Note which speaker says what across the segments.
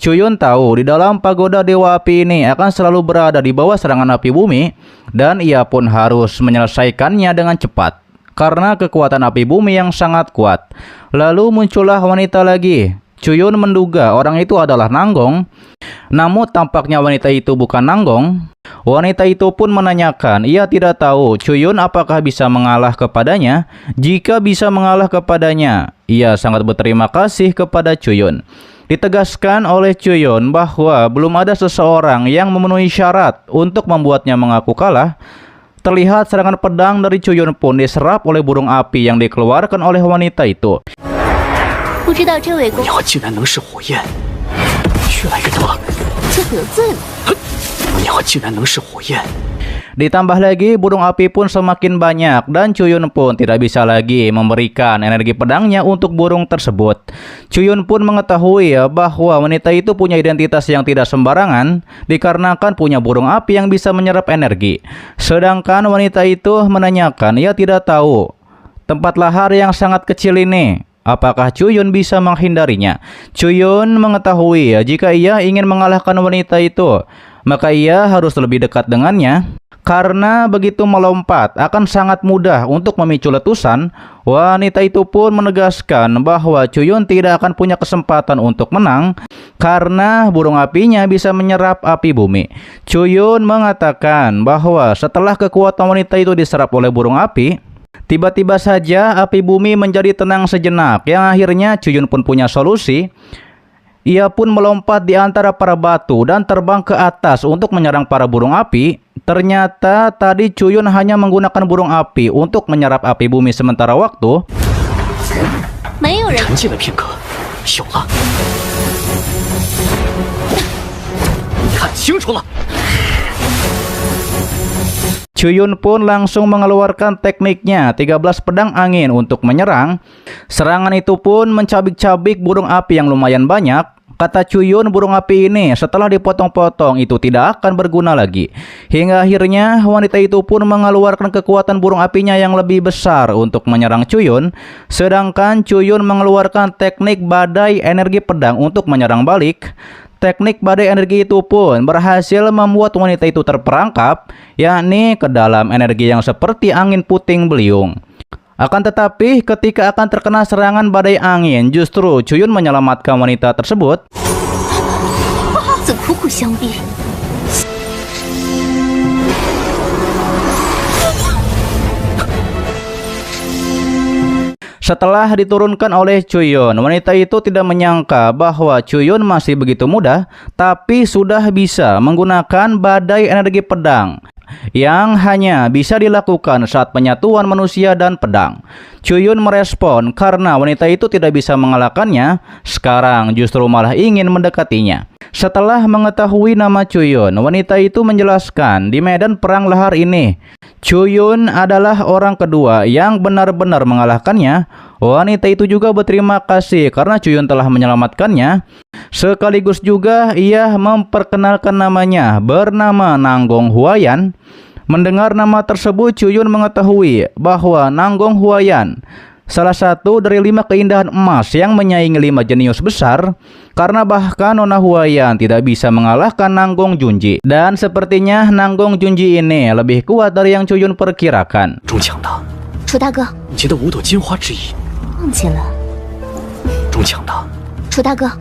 Speaker 1: Chuyun tahu di dalam pagoda Dewa Api ini akan selalu berada di bawah serangan api bumi dan ia pun harus menyelesaikannya dengan cepat karena kekuatan api bumi yang sangat kuat. Lalu muncullah wanita lagi. Chuyun menduga orang itu adalah Nanggong, namun tampaknya wanita itu bukan Nanggong. Wanita itu pun menanyakan, ia tidak tahu Chuyun apakah bisa mengalah kepadanya. Jika bisa mengalah kepadanya, ia sangat berterima kasih kepada Chuyun. Ditegaskan oleh Chuyun bahwa belum ada seseorang yang memenuhi syarat untuk membuatnya mengaku kalah. Terlihat serangan pedang dari Chuyun pun diserap oleh burung api yang dikeluarkan oleh wanita itu.
Speaker 2: 不知道这位公，
Speaker 3: 你要竟然能是火焰，越来越多。
Speaker 2: 就得罪了。
Speaker 3: 你要竟然能是火焰。
Speaker 1: Ditambah lagi burung api pun semakin banyak dan Chuyun pun tidak bisa lagi memberikan energi pedangnya untuk burung tersebut. Chuyun pun mengetahui bahwa wanita itu punya identitas yang tidak sembarangan dikarenakan punya burung api yang bisa menyerap energi. Sedangkan wanita itu menanyakan ia tidak tahu tempat lahar yang sangat kecil ini. Apakah Chuyun bisa menghindarinya? Chuyun mengetahui jika ia ingin mengalahkan wanita itu, maka ia harus lebih dekat dengannya. Karena begitu melompat akan sangat mudah untuk memicu letusan. Wanita itu pun menegaskan bahwa Chuyun tidak akan punya kesempatan untuk menang karena burung apinya bisa menyerap api bumi. Chuyun mengatakan bahwa setelah kekuatan wanita itu diserap oleh burung api, tiba-tiba saja api bumi menjadi tenang sejenak, yang akhirnya Chuyun pun punya solusi. Ia pun melompat di antara para batu dan terbang ke atas untuk menyerang para burung api. Ternyata tadi Chuyun hanya menggunakan burung api untuk menyerap api bumi sementara waktu.
Speaker 2: 没有人。
Speaker 3: 沉寂了片刻，有了，看清楚了。
Speaker 1: Chuyun pun langsung mengeluarkan tekniknya 13 pedang angin untuk menyerang. Serangan itu pun mencabik-cabik burung api yang lumayan banyak. Kata Chuyun, burung api ini setelah dipotong-potong itu tidak akan berguna lagi. Hingga akhirnya wanita itu pun mengeluarkan kekuatan burung apinya yang lebih besar untuk menyerang Chuyun. Sedangkan Chuyun mengeluarkan teknik badai energi pedang untuk menyerang balik. Teknik badai energi itu pun berhasil membuat wanita itu terperangkap, yakni ke dalam energi yang seperti angin puting beliung. Akan tetapi ketika akan terkena serangan badai angin, justru Chuyun menyelamatkan wanita tersebut.
Speaker 2: 自苦苦相逼。
Speaker 1: Setelah diturunkan oleh Chuyun, wanita itu tidak menyangka bahwa Chuyun masih begitu mudah, tapi sudah bisa menggunakan badai energi pedang yang hanya bisa dilakukan saat penyatuan manusia dan pedang. Chuyun merespon karena wanita itu tidak bisa mengalahkannya, sekarang justru malah ingin mendekatinya. Setelah mengetahui nama Chuyun, wanita itu menjelaskan di medan perang lahar ini, Chuyun adalah orang kedua yang benar-benar mengalahkannya. Wanita itu juga berterima kasih karena Chuyun telah menyelamatkannya. Sekaligus juga ia memperkenalkan namanya bernama Nanggong Huayan. Mendengar nama tersebut, Chuyun mengetahui bahwa Nanggong Huayan salah satu dari 5 keindahan emas yang menyaingi 5 jenius besar, karena bahkan Nona Huayan tidak bisa mengalahkan Nanggong Junji. Dan sepertinya Nanggong Junji ini lebih kuat dari yang Chuyun perkirakan.
Speaker 3: 中强的，
Speaker 2: 楚大哥，
Speaker 3: 你觉得五朵金花之一？
Speaker 2: 忘记了。
Speaker 3: 中强的，
Speaker 2: 楚大哥，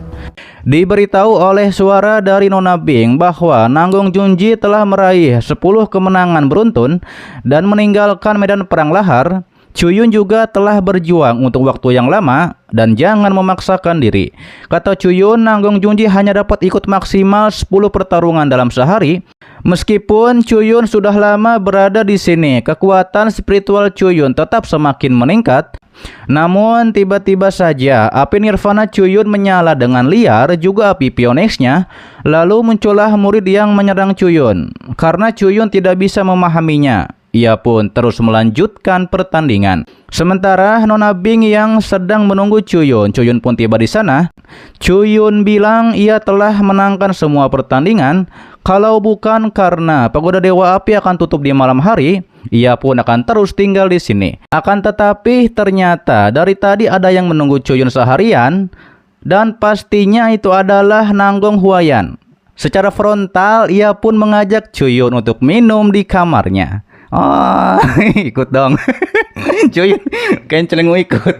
Speaker 1: Diberitahu oleh suara dari Nona Bing bahwa Nanggong Junji telah meraih 10 kemenangan beruntun dan meninggalkan medan perang lahar. Chuyun juga telah berjuang untuk waktu yang lama dan jangan memaksakan diri. Kata Chuyun, Nanggong Junji hanya dapat ikut maksimal 10 pertarungan dalam sehari. Meskipun Chuyun sudah lama berada di sini, kekuatan spiritual Chuyun tetap semakin meningkat. Namun tiba-tiba saja api nirvana Chuyun menyala dengan liar, juga api Phoenix-nya. Lalu muncullah murid yang menyerang Chuyun. Karena Chuyun tidak bisa memahaminya, ia pun terus melanjutkan pertandingan. Sementara Nona Bing yang sedang menunggu Chuyun pun tiba di sana. Chuyun bilang ia telah menangkan semua pertandingan. Kalau bukan karena pagoda Dewa Api akan tutup di malam hari, ia pun akan terus tinggal di sini. Akan tetapi ternyata dari tadi ada yang menunggu Chuyun seharian. Dan pastinya itu adalah Nanggong Huayan. Secara frontal ia pun mengajak Chuyun untuk minum di kamarnya. Oh, ikut dong. Chuyun kenceleng mau ikut.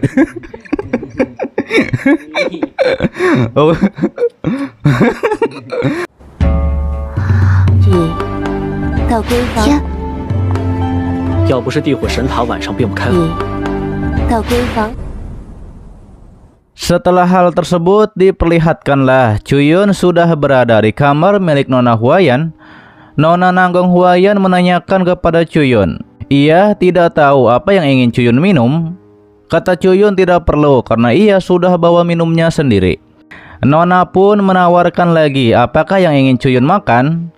Speaker 1: Oh.
Speaker 2: 你到闺房，
Speaker 3: 要不是地火神塔晚上并不开火，
Speaker 2: 你到闺房。
Speaker 1: Setelah hal tersebut diperlihatkanlah Chuyun sudah berada di kamar milik Nona Huayan. Nona Nanggong Huayan menanyakan kepada Chuyun. Ia tidak tahu apa yang ingin Chuyun minum. Kata Chuyun tidak perlu karena ia sudah bawa minumnya sendiri. Nona pun menawarkan lagi apakah yang ingin Chuyun makan.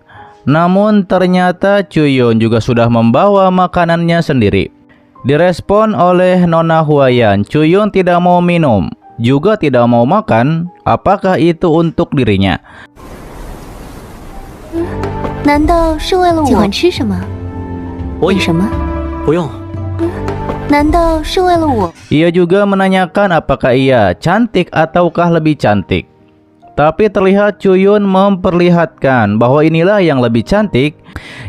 Speaker 1: Namun ternyata Chuyun juga sudah membawa makanannya sendiri. Direspon oleh Nona Huayan, Chuyun tidak mau minum, juga tidak mau makan. Apakah itu untuk dirinya?
Speaker 2: 难道是为了我？喜欢吃什么？
Speaker 3: 我也
Speaker 2: 什么？
Speaker 3: 不用。
Speaker 2: 难道是为了我？
Speaker 1: Ia juga menanyakan apakah ia cantik ataukah lebih cantik. Tapi terlihat Chuyun memperlihatkan bahwa inilah yang lebih cantik,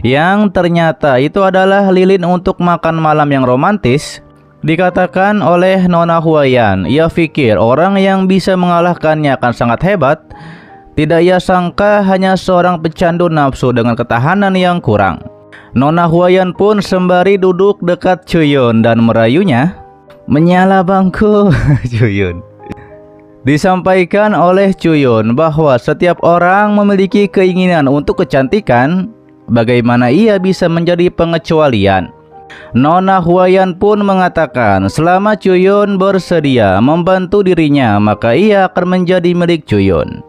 Speaker 1: yang ternyata itu adalah lilin untuk makan malam yang romantis. Dikatakan oleh Nona Huayan, ia pikir orang yang bisa mengalahkannya akan sangat hebat. Tidak ia sangka hanya seorang pecandu nafsu dengan ketahanan yang kurang. Nona Huayan pun sembari duduk dekat Chuyun dan merayunya. Menyala bangku, Chuyun. Disampaikan oleh Chuyun bahwa setiap orang memiliki keinginan untuk kecantikan. Bagaimana ia bisa menjadi pengecualian? Nona Huayan pun mengatakan selama Chuyun bersedia membantu dirinya, maka ia akan menjadi milik Chuyun.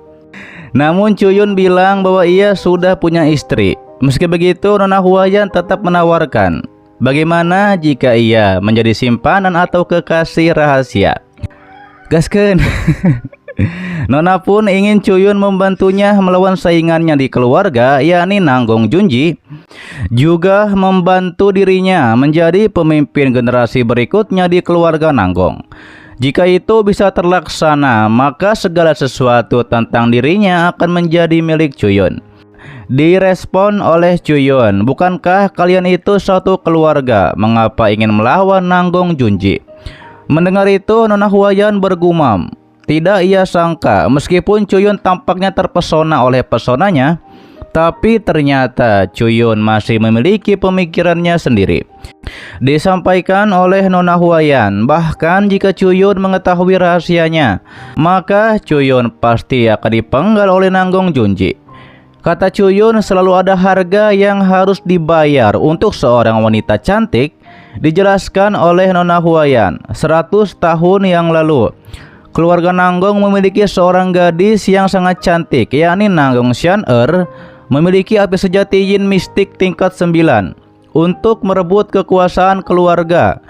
Speaker 1: Namun Chuyun bilang bahwa ia sudah punya istri. Meski begitu, Nona Huayan tetap menawarkan, bagaimana jika ia menjadi simpanan atau kekasih rahasia? Gaskeun. Nona pun ingin Chuyun membantunya melawan saingannya di keluarga, yakni Nanggong Junji. Juga membantu dirinya menjadi pemimpin generasi berikutnya di keluarga Nanggong. Jika itu bisa terlaksana, maka segala sesuatu tentang dirinya akan menjadi milik Chuyun. Direspon oleh Chuyun, bukankah kalian itu satu keluarga? Mengapa ingin melawan Nanggong Junji? Mendengar itu, Nona Huayan bergumam. Tidak ia sangka, meskipun Chuyun tampaknya terpesona oleh pesonanya, tapi ternyata Chuyun masih memiliki pemikirannya sendiri. Disampaikan oleh Nona Huayan, bahkan jika Chuyun mengetahui rahasianya, maka Chuyun pasti akan dipenggal oleh Nanggong Junji. Kata Chuyun, selalu ada harga yang harus dibayar untuk seorang wanita cantik. Dijelaskan oleh Nona Huayan, 100 tahun yang lalu keluarga Nanggong memiliki seorang gadis yang sangat cantik, yakni Nanggong Xian'er, memiliki api sejati yin mistik tingkat 9. Untuk merebut kekuasaan keluarga,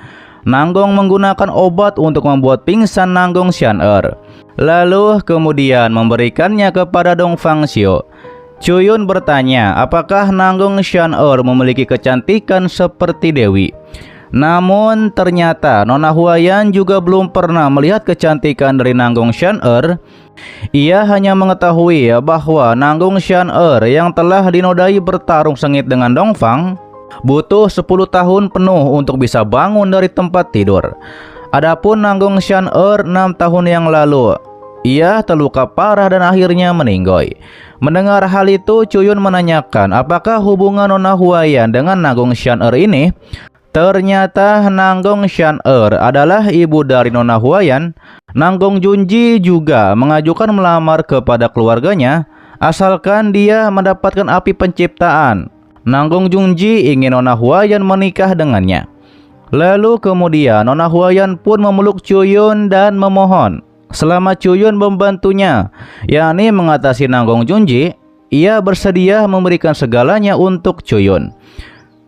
Speaker 1: Nanggong menggunakan obat untuk membuat pingsan Nanggong Xian'er, lalu kemudian memberikannya kepada Dong Fangxiu. Chuyun bertanya, apakah Nanggong Xian'er memiliki kecantikan seperti Dewi? Namun ternyata Nona Huayan juga belum pernah melihat kecantikan dari Nanggong Xian'er. Ia hanya mengetahui bahwa Nanggong Xian'er yang telah dinodai bertarung sengit dengan Dongfang butuh 10 tahun penuh untuk bisa bangun dari tempat tidur. Adapun Nanggong Xian'er 6 tahun yang lalu, ia terluka parah dan akhirnya meninggoy. Mendengar hal itu, Chuyun menanyakan apakah hubungan Nona Huayan dengan Nanggong Xian'er ini. Ternyata Nanggong Xian'er adalah ibu dari Nona Huayan. Nanggong Junji juga mengajukan melamar kepada keluarganya asalkan dia mendapatkan api penciptaan. Nanggong Junji ingin Nona Huayan menikah dengannya. Lalu kemudian Nona Huayan pun memeluk Chuyun dan memohon selama Chuyun membantunya, yakni mengatasi Nanggong Junji, ia bersedia memberikan segalanya untuk Chuyun.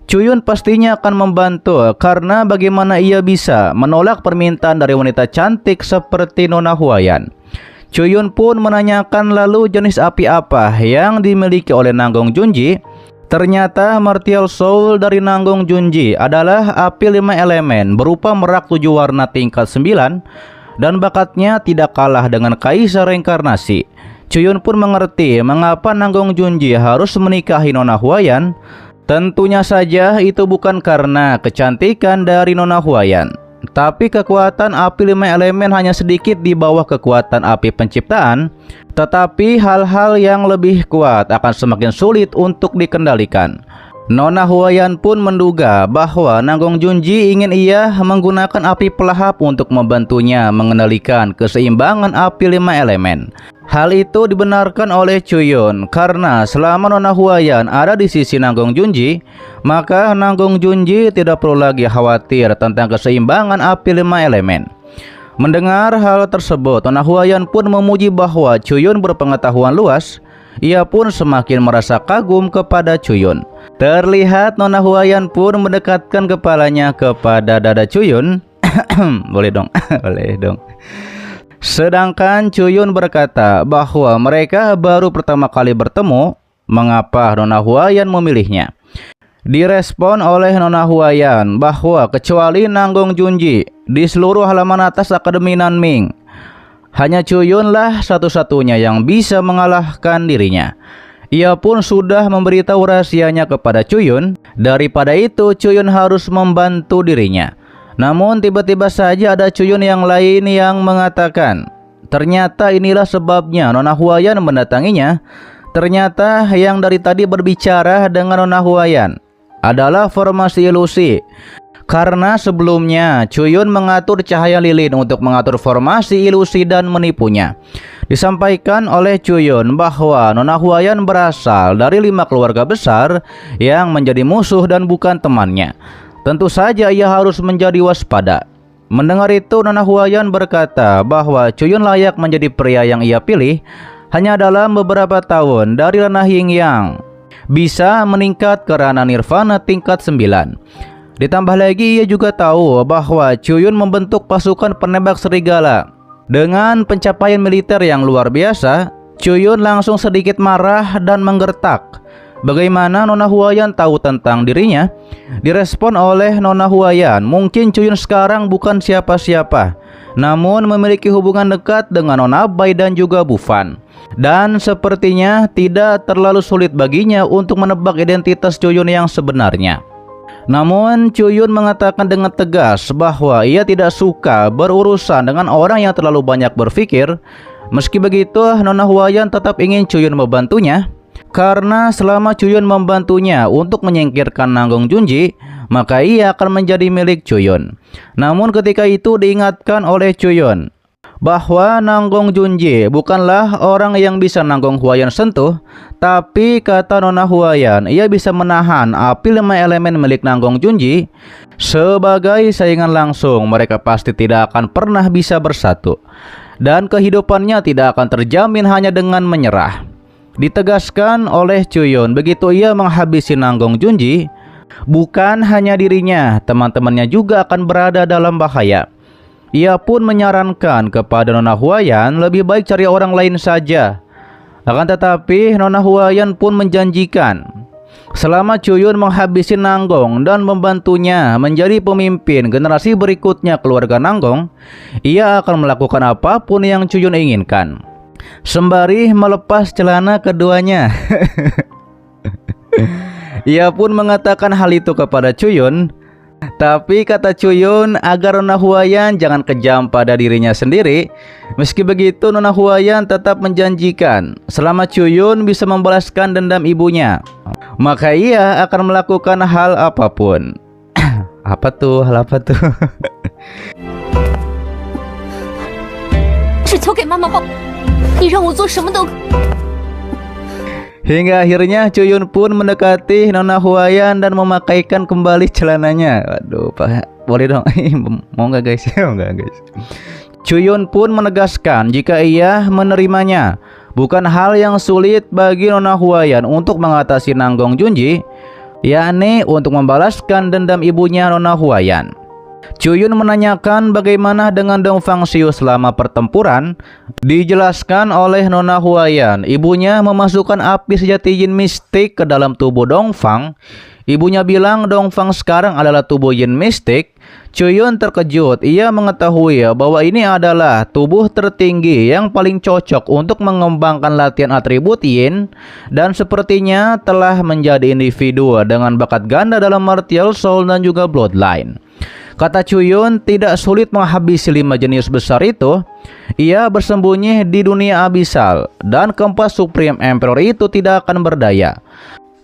Speaker 1: Chuyun pastinya akan membantu karena bagaimana ia bisa menolak permintaan dari wanita cantik seperti Nona Huayan. Chuyun pun menanyakan lalu jenis api apa yang dimiliki oleh Nanggong Junji. Ternyata martial soul dari Nanggong Junji adalah api 5 elemen berupa merak 7 warna tingkat 9. dan bakatnya tidak kalah dengan kaisar reinkarnasi. Chuyun pun mengerti mengapa Nanggong Junji harus menikahi Nona Huayan. Tentunya saja itu bukan karena kecantikan dari Nona Huayan, tapi kekuatan api 5 elemen hanya sedikit di bawah kekuatan api penciptaan. Tetapi hal-hal yang lebih kuat akan semakin sulit untuk dikendalikan. Nona Huayan pun menduga bahwa Nanggong Junji ingin ia menggunakan api pelahap untuk membantunya mengendalikan keseimbangan api 5 elemen. Hal itu dibenarkan oleh Chuyun karena selama Nona Huayan ada di sisi Nanggong Junji, maka Nanggong Junji tidak perlu lagi khawatir tentang keseimbangan api 5 elemen. Mendengar hal tersebut, Nona Huayan pun memuji bahwa Chuyun berpengetahuan luas. Ia pun semakin merasa kagum kepada Chuyun. Terlihat Nona Huayan pun mendekatkan kepalanya kepada dada Chuyun. Boleh dong, boleh dong. Sedangkan Chuyun berkata bahwa mereka baru pertama kali bertemu, mengapa Nona Huayan memilihnya. Direspon oleh Nona Huayan bahwa kecuali Nanggong Junji di seluruh halaman atas Akademi Nanming, hanya Chuyun lah satu-satunya yang bisa mengalahkan dirinya. Ia pun sudah memberitahu rahasianya kepada Chuyun. Daripada itu, Chuyun harus membantu dirinya. Namun tiba-tiba saja ada Chuyun yang lain yang mengatakan, ternyata inilah sebabnya Nona Huayan mendatanginya. Ternyata yang dari tadi berbicara dengan Nona Huayan adalah formasi ilusi. Karena sebelumnya Chuyun mengatur cahaya lilin untuk mengatur formasi ilusi dan menipunya. Disampaikan oleh Chuyun bahwa Nona Huayan berasal dari 5 keluarga besar yang menjadi musuh dan bukan temannya. Tentu saja ia harus menjadi waspada. Mendengar itu, Nona Huayan berkata bahwa Chuyun layak menjadi pria yang ia pilih hanya dalam beberapa tahun dari ranah Yin Yang, bisa meningkat ke ranah Nirvana tingkat 9. Ditambah lagi ia juga tahu bahwa Chuyun membentuk pasukan penembak serigala. Dengan pencapaian militer yang luar biasa, Chuyun langsung sedikit marah dan menggertak. Bagaimana Nona Huayan tahu tentang dirinya? Direspon oleh Nona Huayan, mungkin Chuyun sekarang bukan siapa-siapa, namun memiliki hubungan dekat dengan Nona Bai dan juga Bu Fan. Dan sepertinya tidak terlalu sulit baginya untuk menebak identitas Chuyun yang sebenarnya. Namun Chuyun mengatakan dengan tegas bahwa ia tidak suka berurusan dengan orang yang terlalu banyak berpikir. Meski begitu, Nona Huayan tetap ingin Chuyun membantunya. Karena selama Chuyun membantunya untuk menyingkirkan Nanggong Junji, maka ia akan menjadi milik Chuyun. Namun ketika itu diingatkan oleh Chuyun bahwa Nanggong Junji bukanlah orang yang bisa Nanggong Huayan sentuh. Tapi kata Nona Huayan, ia bisa menahan api 5 elemen milik Nanggong Junji. Sebagai saingan langsung, mereka pasti tidak akan pernah bisa bersatu. Dan kehidupannya tidak akan terjamin hanya dengan menyerah. Ditegaskan oleh Chuyun, begitu ia menghabisi Nanggong Junji, bukan hanya dirinya, teman-temannya juga akan berada dalam bahaya. Ia pun menyarankan kepada Nona Huayan lebih baik cari orang lain saja. Akan tetapi Nona Huayan pun menjanjikan selama Chuyun menghabisi Nanggong dan membantunya menjadi pemimpin generasi berikutnya keluarga Nanggong, ia akan melakukan apapun yang Chuyun inginkan, sembari melepas celana keduanya. Ia pun mengatakan hal itu kepada Chuyun. Tapi kata Chuyun agar Nona Huayan jangan kejam pada dirinya sendiri. Meski begitu, Nona Huayan tetap menjanjikan selama Chuyun bisa membalaskan dendam ibunya, maka ia akan melakukan hal apapun. Apa tuh? Hal apa tuh?
Speaker 2: 只求给妈妈报，你让我做什么都。
Speaker 1: Hingga akhirnya Chuyun pun mendekati Nona Huayan dan memakaikan kembali celananya. Waduh, Pak, boleh dong? Mau nggak guys? Mau nggak guys? Chuyun pun menegaskan jika ia menerimanya. Bukan hal yang sulit bagi Nona Huayan untuk mengatasi Nanggong Junji, yakni untuk membalaskan dendam ibunya Nona Huayan. Chuyun menanyakan bagaimana dengan Dong Fangxiu selama pertempuran. Dijelaskan oleh Nona Huayan, ibunya memasukkan api sejati Yin mistik ke dalam tubuh Dongfang. Ibunya bilang Dongfang sekarang adalah tubuh Yin mistik. Chuyun terkejut. Ia mengetahui bahwa ini adalah tubuh tertinggi yang paling cocok untuk mengembangkan latihan atribut Yin dan sepertinya telah menjadi individu dengan bakat ganda dalam martial soul dan juga bloodline. Kata Chuyun, tidak sulit menghabisi 5 jenius besar itu. Ia bersembunyi di dunia abisal dan keempat Supreme Emperor itu tidak akan berdaya.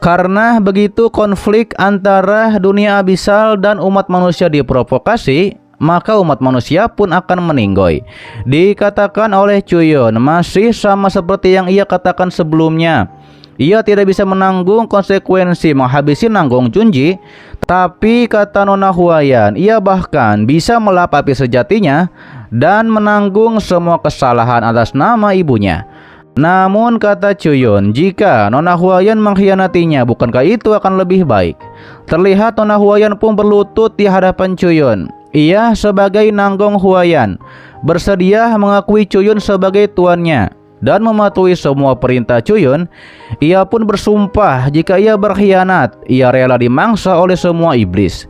Speaker 1: Karena begitu konflik antara dunia abisal dan umat manusia diprovokasi, maka umat manusia pun akan meninggoy. Dikatakan oleh Chuyun masih sama seperti yang ia katakan sebelumnya. Ia tidak bisa menanggung konsekuensi menghabisi Nanggong Junji, tapi kata Nona Huayan, ia bahkan bisa melap api sejatinya dan menanggung semua kesalahan atas nama ibunya. Namun kata Chuyun, jika Nona Huayan mengkhianatinya, bukankah itu akan lebih baik? Terlihat Nona Huayan pun berlutut di hadapan Chuyun. Ia sebagai Nanggong Huayan bersedia mengakui Chuyun sebagai tuannya dan mematuhi semua perintah Chuyun. Ia pun bersumpah jika ia berkhianat, ia rela dimangsa oleh semua iblis.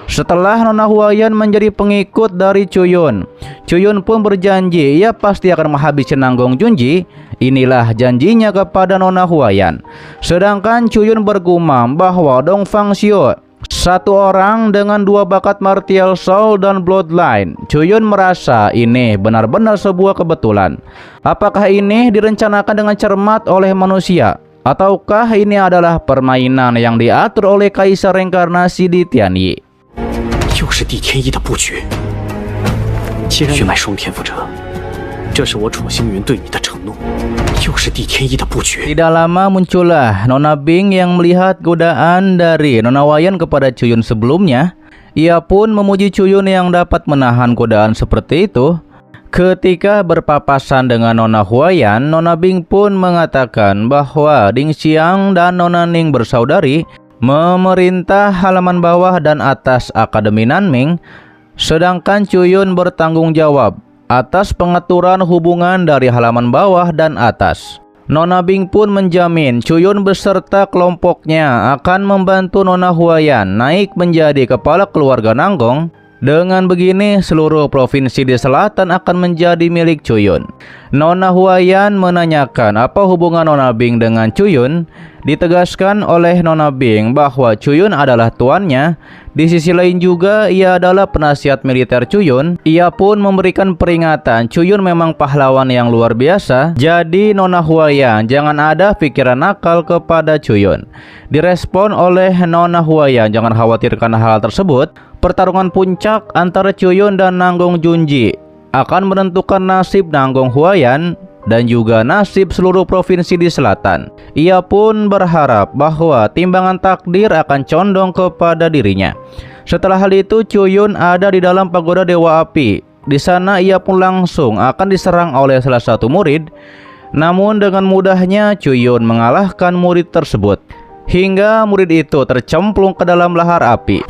Speaker 1: Setelah Nona Huayan menjadi pengikut dari Chuyun, Chuyun pun berjanji ia pasti akan menghabisi Nanggong Junji. Inilah janjinya kepada Nona Huayan. Sedangkan Chuyun bergumam bahwa Dong Fangxiu, satu orang dengan 2 bakat martial soul dan bloodline. Chuyun merasa ini benar-benar sebuah kebetulan. Apakah ini direncanakan dengan cermat oleh manusia? Ataukah ini adalah permainan yang diatur oleh Kaisar Reinkarnasi di Tianyi?
Speaker 3: 又是地天一的布局。既然血脉双天赋者，这是我楚星云对你的承诺。又是地天一的布局。
Speaker 1: Tidak lama muncullah Nona Bing yang melihat godaan dari Nona Huayan kepada Chuyun sebelumnya. Ia pun memuji Chuyun yang dapat menahan godaan seperti itu. Ketika berpapasan dengan Nona Huayan, Nona Bing pun mengatakan bahwa Ding Xiang dan Nona Ning bersaudari memerintah halaman bawah dan atas Akademi Nanming, sedangkan Chuyun bertanggung jawab atas pengaturan hubungan dari halaman bawah dan atas. Nona Bing pun menjamin Chuyun beserta kelompoknya akan membantu Nona Huayan naik menjadi kepala keluarga Nanggong. Dengan begini, seluruh provinsi di selatan akan menjadi milik Chuyun. Nona Huayan menanyakan apa hubungan Nona Bing dengan Chuyun. Ditegaskan oleh Nona Bing bahwa Chuyun adalah tuannya. Di sisi lain juga ia adalah penasihat militer Chuyun. Ia pun memberikan peringatan Chuyun memang pahlawan yang luar biasa. Jadi Nona Huayan jangan ada pikiran nakal kepada Chuyun. Direspon oleh Nona Huayan, jangan khawatirkan hal tersebut. Pertarungan puncak antara Chuyun dan Nanggong Junji akan menentukan nasib Nanggong Huayan dan juga nasib seluruh provinsi di selatan. Ia pun berharap bahwa timbangan takdir akan condong kepada dirinya. Setelah hal itu, Chuyun ada di dalam pagoda Dewa Api. Di sana ia pun langsung akan diserang oleh salah satu murid. Namun dengan mudahnya Chuyun mengalahkan murid tersebut, hingga murid itu tercemplung ke dalam lahar api.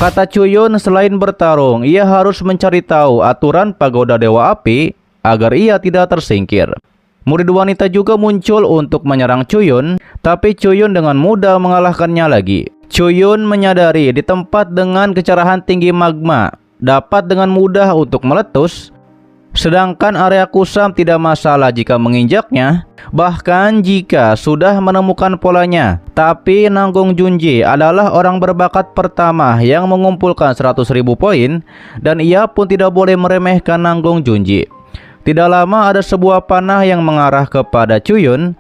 Speaker 1: Kata Chuyun, selain bertarung, ia harus mencari tahu aturan pagoda Dewa Api agar ia tidak tersingkir. Murid wanita juga muncul untuk menyerang Chuyun, tapi Chuyun dengan mudah mengalahkannya lagi. Chuyun menyadari di tempat dengan kecerahan tinggi magma dapat dengan mudah untuk meletus, sedangkan area kusam tidak masalah jika menginjaknya, bahkan jika sudah menemukan polanya. Tapi Nanggong Junji adalah orang berbakat pertama yang mengumpulkan 100.000 poin, dan ia pun tidak boleh meremehkan Nanggong Junji. Tidak lama ada sebuah panah yang mengarah kepada Chuyun.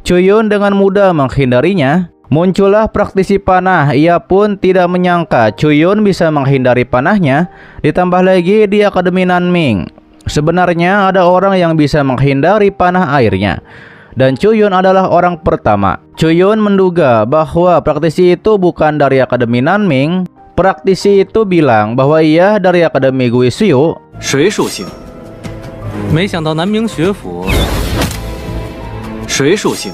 Speaker 1: Chuyun dengan mudah menghindarinya. Muncullah praktisi panah. Ia pun tidak menyangka Chuyun bisa menghindari panahnya. Ditambah lagi di Akademi Nanming, sebenarnya ada orang yang bisa menghindari panah airnya, dan Chuyun adalah orang pertama. Chuyun menduga bahwa praktisi itu bukan dari Akademi Nanming. Praktisi itu bilang bahwa ia dari Akademi Guishu.
Speaker 3: 谁属性？没想到南明学府。谁属性？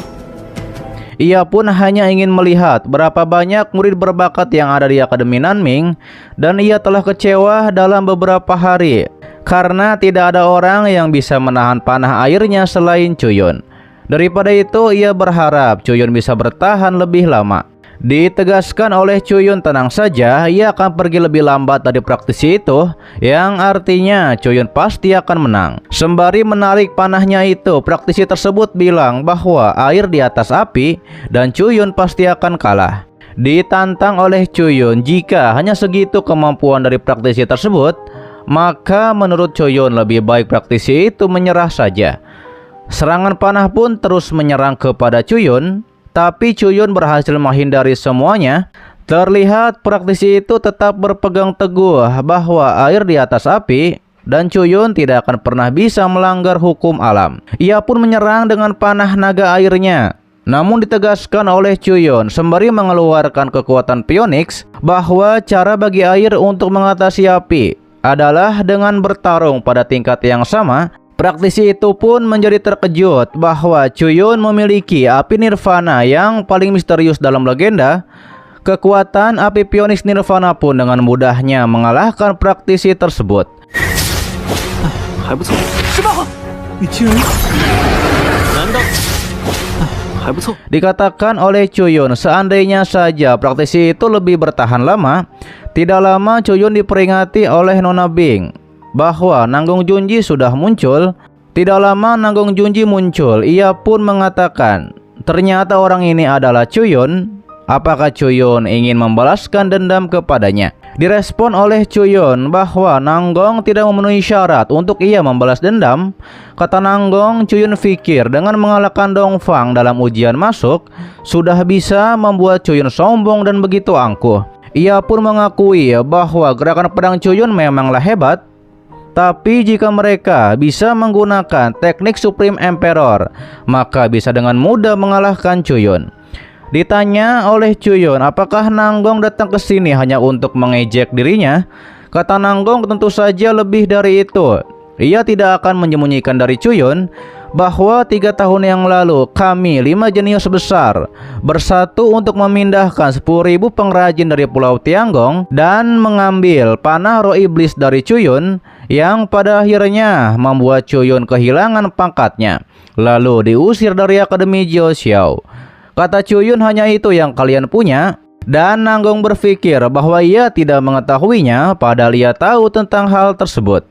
Speaker 1: Ia pun hanya ingin melihat berapa banyak murid berbakat yang ada di Akademi Nanming, dan ia telah kecewa dalam beberapa hari karena tidak ada orang yang bisa menahan panah airnya selain Chuyun. Daripada itu, ia berharap Chuyun bisa bertahan lebih lama. Ditegaskan oleh Chuyun tenang saja, ia akan pergi lebih lambat dari praktisi itu, yang artinya Chuyun pasti akan menang. Sembari menarik panahnya itu, praktisi tersebut bilang bahwa air di atas api dan Chuyun pasti akan kalah. Ditantang oleh Chuyun, jika hanya segitu kemampuan dari praktisi tersebut, maka menurut Chuyun lebih baik praktisi itu menyerah saja. Serangan panah pun terus menyerang kepada Chuyun, tapi Chuyun berhasil menghindari semuanya. Terlihat praktisi itu tetap berpegang teguh bahwa air di atas api dan Chuyun tidak akan pernah bisa melanggar hukum alam. Ia pun menyerang dengan panah naga airnya. Namun ditegaskan oleh Chuyun sembari mengeluarkan kekuatan Phoenix bahwa cara bagi air untuk mengatasi api adalah dengan bertarung pada tingkat yang sama. Praktisi itu pun menjadi terkejut bahwa Chuyun memiliki api nirvana yang paling misterius dalam legenda. Kekuatan api Phoenix nirvana pun dengan mudahnya mengalahkan praktisi tersebut.
Speaker 3: 还不错。十八号，你竟然……难道还不错？
Speaker 1: Dikatakan oleh Chuyun, seandainya saja praktisi itu lebih bertahan lama. Tidak lama Chuyun diperingati oleh Nona Bing bahwa Nanggung Junji sudah muncul. Tidak lama Nanggung Junji muncul. Ia pun mengatakan, ternyata orang ini adalah Chuyun. Apakah Chuyun ingin membalaskan dendam kepadanya? Direspon oleh Chuyun bahwa Nanggong tidak memenuhi syarat untuk ia membalas dendam. Kata Nanggong, Chuyun pikir dengan mengalahkan Dongfang dalam ujian masuk sudah bisa membuat Chuyun sombong dan begitu angkuh. Ia pun mengakui bahwa gerakan pedang Chuyun memanglah hebat, tapi jika mereka bisa menggunakan teknik Supreme Emperor, maka bisa dengan mudah mengalahkan Chuyun. Ditanya oleh Chuyun apakah Nanggong datang ke sini hanya untuk mengejek dirinya, kata Nanggong tentu saja lebih dari itu. Ia tidak akan menyembunyikan dari Chuyun bahwa 3 tahun yang lalu kami 5 jenius besar bersatu untuk memindahkan 10.000 pengrajin dari Pulau Tianggong dan mengambil panah roh iblis dari Chuyun yang pada akhirnya membuat Chuyun kehilangan pangkatnya lalu diusir dari Akademi Jiao Xiao. Kata Chuyun, hanya itu yang kalian punya. Dan Nanggong berpikir bahwa ia tidak mengetahuinya padahal ia tahu tentang hal tersebut.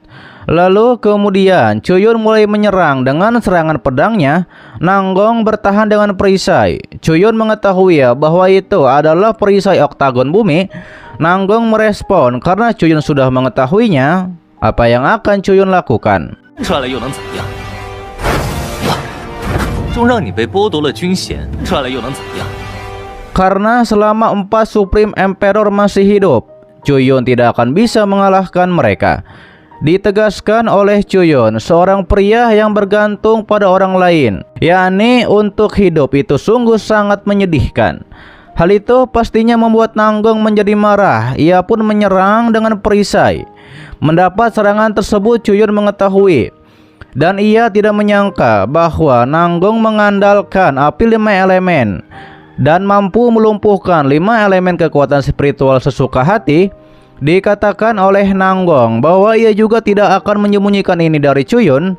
Speaker 1: Lalu kemudian Chuyun mulai menyerang dengan serangan pedangnya. Nanggong bertahan dengan perisai. Chuyun mengetahui bahwa itu adalah perisai oktagon bumi. Nanggong merespon karena Chuyun sudah mengetahuinya apa yang akan Chuyun lakukan.
Speaker 4: 出来了又能怎样？终让你被剥夺了军衔，出来了又能怎样？
Speaker 1: Karena selama 4 Supreme Emperor masih hidup, Chuyun tidak akan bisa mengalahkan mereka. Ditegaskan oleh Chuyun, seorang pria yang bergantung pada orang lain, yakni untuk hidup, itu sungguh sangat menyedihkan. Hal itu pastinya membuat Nanggong menjadi marah. Ia pun menyerang dengan perisai. Mendapat serangan tersebut, Chuyun mengetahui dan ia tidak menyangka bahwa Nanggong mengandalkan api 5 elemen dan mampu melumpuhkan 5 elemen kekuatan spiritual sesuka hati. Dikatakan oleh Nanggong bahwa ia juga tidak akan menyembunyikan ini dari Chuyun,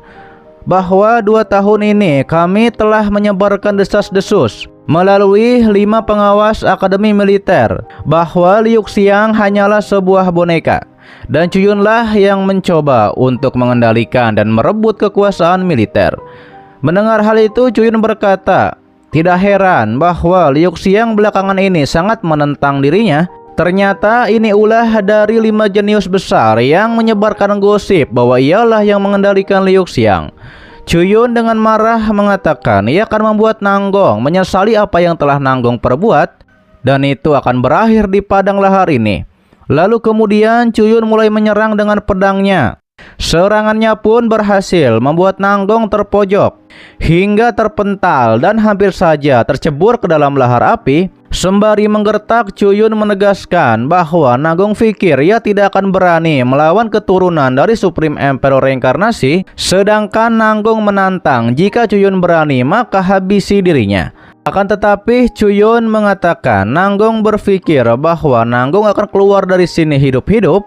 Speaker 1: bahwa 2 tahun ini kami telah menyebarkan desas-desus melalui 5 pengawas akademi militer bahwa Liu Xiang hanyalah sebuah boneka, dan Chuyunlah yang mencoba untuk mengendalikan dan merebut kekuasaan militer. Mendengar hal itu, Chuyun berkata, tidak heran bahwa Liu Xiang belakangan ini sangat menentang dirinya. Ternyata ini ulah dari 5 jenius besar yang menyebarkan gosip bahwa ialah yang mengendalikan Liu Xiang. Chuyun dengan marah mengatakan ia akan membuat Nanggong menyesali apa yang telah Nanggong perbuat, dan itu akan berakhir di padang lahar ini. Lalu kemudian Chuyun mulai menyerang dengan pedangnya. Serangannya pun berhasil membuat Nanggong terpojok hingga terpental dan hampir saja tercebur ke dalam lahar api. Sembari menggertak, Chuyun menegaskan bahwa Nanggong pikir ia tidak akan berani melawan keturunan dari Supreme Emperor reinkarnasi, sedangkan Nanggong menantang jika Chuyun berani maka habisi dirinya. Akan tetapi Chuyun mengatakan Nanggong berpikir bahwa Nanggong akan keluar dari sini hidup-hidup,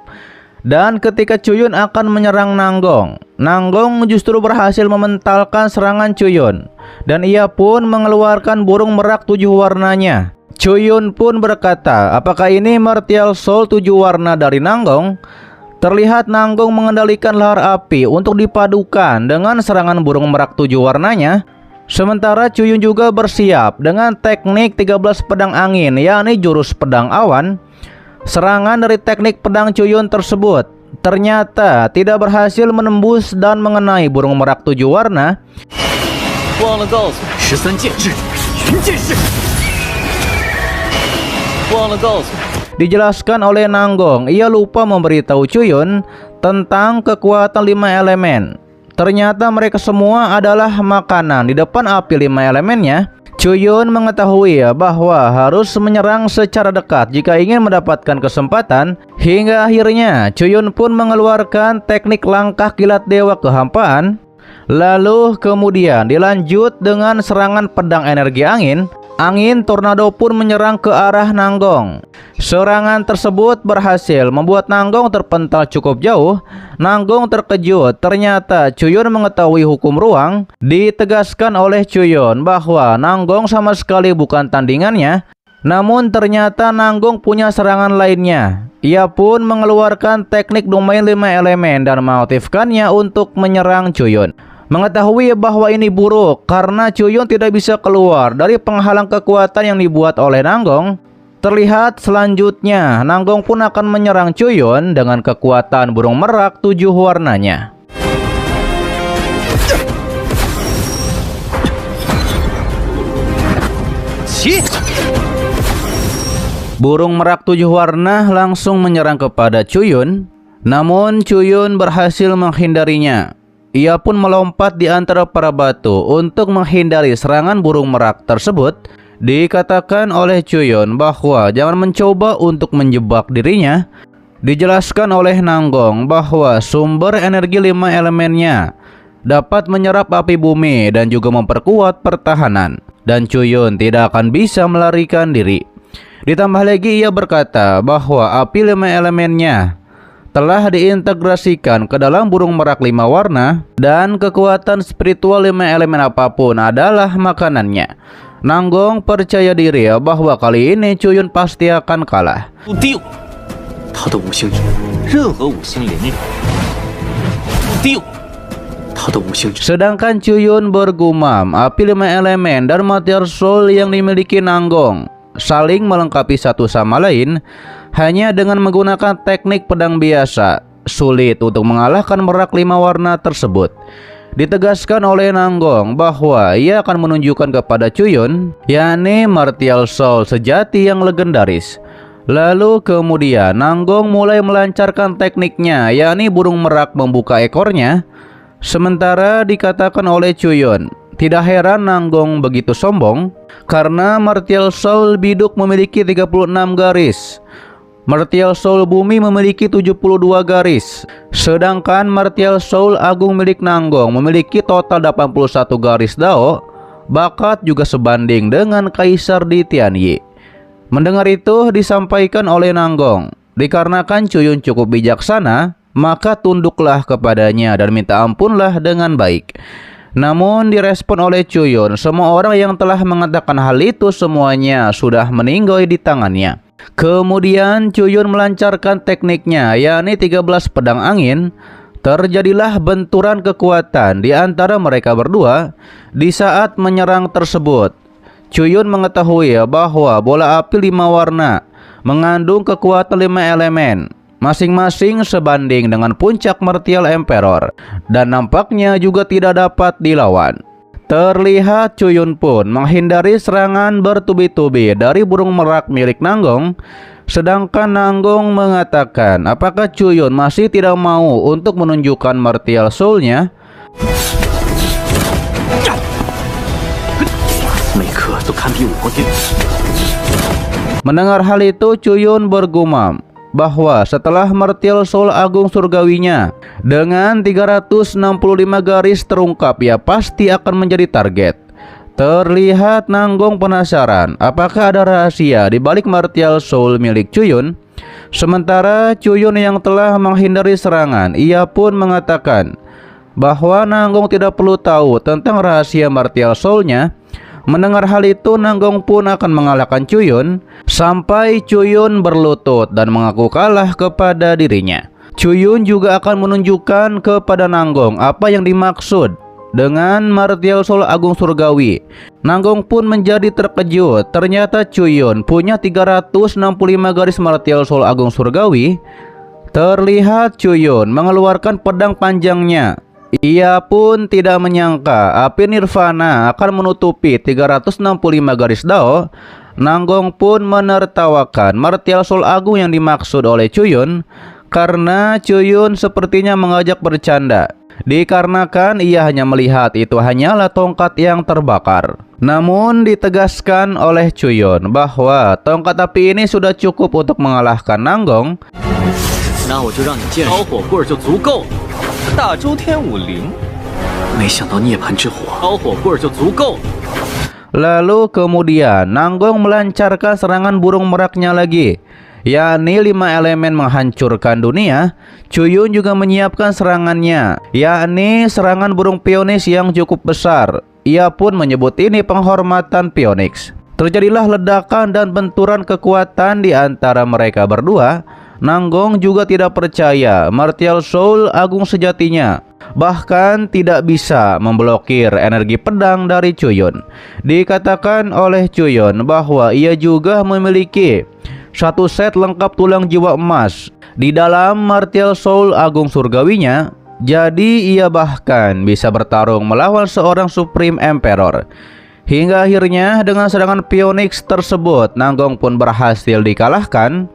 Speaker 1: Dan ketika Cuyun akan menyerang Nanggong, Nanggong justru berhasil mementalkan serangan Cuyun. Dan ia pun mengeluarkan burung merak 7 warnanya. Cuyun pun berkata, apakah ini martial soul 7 warna dari Nanggong? Terlihat Nanggong mengendalikan lahar api untuk dipadukan dengan serangan burung merak 7 warnanya. Sementara Cuyun juga bersiap dengan teknik 13 pedang angin, yakni jurus pedang awan. Serangan dari teknik pedang Cuyun tersebut ternyata tidak berhasil menembus dan mengenai burung merak 7 warna.
Speaker 4: 忘了告诉你
Speaker 3: 13剑制，云剑式。
Speaker 4: 忘了告诉你，
Speaker 1: Dijelaskan oleh Nanggong, ia lupa memberitahu Cuyun tentang kekuatan 5 elemen. Ternyata mereka semua adalah makanan di depan api 5 elemennya. Cuyun mengetahui bahwa harus menyerang secara dekat jika ingin mendapatkan kesempatan. Hingga akhirnya Cuyun pun mengeluarkan teknik langkah kilat dewa kehampaan. Lalu kemudian dilanjut dengan serangan pedang energi angin. Angin tornado pun menyerang ke arah Nanggong. Serangan tersebut berhasil membuat Nanggong terpental cukup jauh. Nanggong terkejut, ternyata Cuyun mengetahui hukum ruang. Ditegaskan oleh Cuyun bahwa Nanggong sama sekali bukan tandingannya. Namun ternyata Nanggong punya serangan lainnya. Ia pun mengeluarkan teknik domain 5 elemen dan mengaktifkannya untuk menyerang Cuyun. Mengetahui bahwa ini buruk karena Cuyun tidak bisa keluar dari penghalang kekuatan yang dibuat oleh Nanggong. Terlihat selanjutnya Nanggong pun akan menyerang Cuyun dengan kekuatan burung merak 7 warnanya. Burung merak 7 warna langsung menyerang kepada Cuyun. Namun Cuyun berhasil menghindarinya. Ia pun melompat di antara para batu untuk menghindari serangan burung merak tersebut. Dikatakan oleh Cuyun bahwa jangan mencoba untuk menjebak dirinya. Dijelaskan oleh Nanggong bahwa sumber energi 5 elemennya dapat menyerap api bumi dan juga memperkuat pertahanan. Dan Cuyun tidak akan bisa melarikan diri. Ditambah lagi ia berkata bahwa api 5 elemennya telah diintegrasikan ke dalam burung merak 5 warna dan kekuatan spiritual 5 elemen apapun adalah makanannya. Nanggong percaya diri bahwa kali ini Cuyun pasti akan kalah.
Speaker 4: 不定，
Speaker 3: 他的五行指，
Speaker 4: 任何五行灵力，不定。
Speaker 3: 他的五行指，
Speaker 1: Sedangkan Cuyun bergumam, api 5 elemen dan material soul yang dimiliki Nanggong saling melengkapi satu sama lain. Hanya dengan menggunakan teknik pedang biasa, sulit untuk mengalahkan merak 5 warna tersebut. Ditegaskan oleh Nanggong bahwa ia akan menunjukkan kepada Cuyun, yakni martial soul sejati yang legendaris. Lalu kemudian Nanggong mulai melancarkan tekniknya, yakni burung merak membuka ekornya. Sementara dikatakan oleh Cuyun, tidak heran Nanggong begitu sombong, karena martial soul biduk memiliki 36 garis. Martial Soul Bumi memiliki 72 garis. Sedangkan Martial Soul Agung milik Nanggong memiliki total 81 garis dao. Bakat juga sebanding dengan Kaisar di Tianyi. Mendengar itu disampaikan oleh Nanggong, dikarenakan Cuyun cukup bijaksana, maka tunduklah kepadanya dan minta ampunlah dengan baik. Namun direspon oleh Cuyun, semua orang yang telah mengatakan hal itu semuanya sudah meninggoy di tangannya. Kemudian Cuyun melancarkan tekniknya, yakni 13 pedang angin. Terjadilah benturan kekuatan di antara mereka berdua. Di saat menyerang tersebut, Cuyun mengetahui bahwa bola api 5 warna mengandung kekuatan 5 elemen, masing-masing sebanding dengan puncak Martial Emperor, dan nampaknya juga tidak dapat dilawan. Terlihat Cuyun pun menghindari serangan bertubi-tubi dari burung merak milik Nanggong. Sedangkan Nanggong mengatakan apakah Cuyun masih tidak mau untuk menunjukkan martial soul-nya.
Speaker 3: 每颗都堪比武光巅。
Speaker 1: Mendengar hal itu Cuyun bergumam bahwa setelah martial soul agung surgawinya dengan 365 garis terungkap, ia pasti akan menjadi target. Terlihat Nanggong penasaran apakah ada rahasia di balik martial soul milik Cuyun. Sementara Chuyun yang telah menghindari serangan, ia pun mengatakan bahwa Nanggong tidak perlu tahu tentang rahasia martial soul-nya. Mendengar hal itu, Nanggong pun akan mengalahkan Chuyun sampai Chuyun berlutut dan mengaku kalah kepada dirinya. Chuyun juga akan menunjukkan kepada Nanggong apa yang dimaksud dengan martial soul agung surgawi. Nanggong pun menjadi terkejut. Ternyata Chuyun punya 365 garis martial soul agung surgawi. Terlihat Chuyun mengeluarkan pedang panjangnya. Ia pun tidak menyangka api nirvana akan menutupi 365 garis dao. Nanggong pun menertawakan martial soul agung yang dimaksud oleh Chuyun karena Chuyun sepertinya mengajak bercanda. Dikarenakan ia hanya melihat itu hanyalah tongkat yang terbakar. Namun ditegaskan oleh Chuyun bahwa tongkat api ini sudah cukup untuk mengalahkan Nanggong.
Speaker 3: 那我就让你见识。
Speaker 4: 烧火棍就足够了。大周天武灵，
Speaker 3: 没想到涅槃之火，
Speaker 4: 烧火棍就足够了。
Speaker 1: Lalu kemudian Nanggong melancarkan serangan burung meraknya lagi, yakni 5 elemen menghancurkan dunia. Chuyun juga menyiapkan serangannya, yakni serangan burung Phoenix yang cukup besar. Ia pun menyebut ini penghormatan Phoenix. Terjadilah ledakan dan benturan kekuatan di antara mereka berdua. Nanggong juga tidak percaya martial soul agung sejatinya, bahkan tidak bisa memblokir energi pedang dari Chuyun. Dikatakan oleh Chuyun bahwa ia juga memiliki satu set lengkap tulang jiwa emas di dalam martial soul agung surgawinya. Jadi ia bahkan bisa bertarung melawan seorang Supreme Emperor. Hingga akhirnya dengan serangan Phoenix tersebut, Nanggong pun berhasil dikalahkan.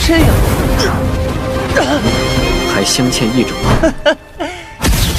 Speaker 4: 这样，
Speaker 3: 还相欠一种。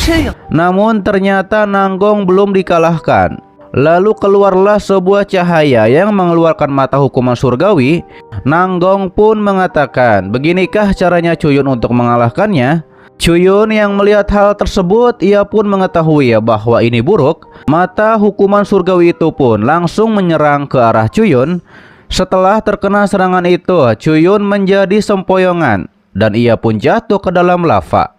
Speaker 4: 这样，
Speaker 1: Namun ternyata Nanggong belum dikalahkan. Lalu keluarlah sebuah cahaya yang mengeluarkan mata hukuman surgawi. Nanggong pun mengatakan, beginikah caranya Chuyun untuk mengalahkannya? Chuyun yang melihat hal tersebut, ia pun mengetahui bahwa ini buruk. Mata hukuman surgawi itu pun langsung menyerang ke arah Chuyun. Setelah terkena serangan itu, Chuyun menjadi sempoyongan dan ia pun jatuh ke dalam lava.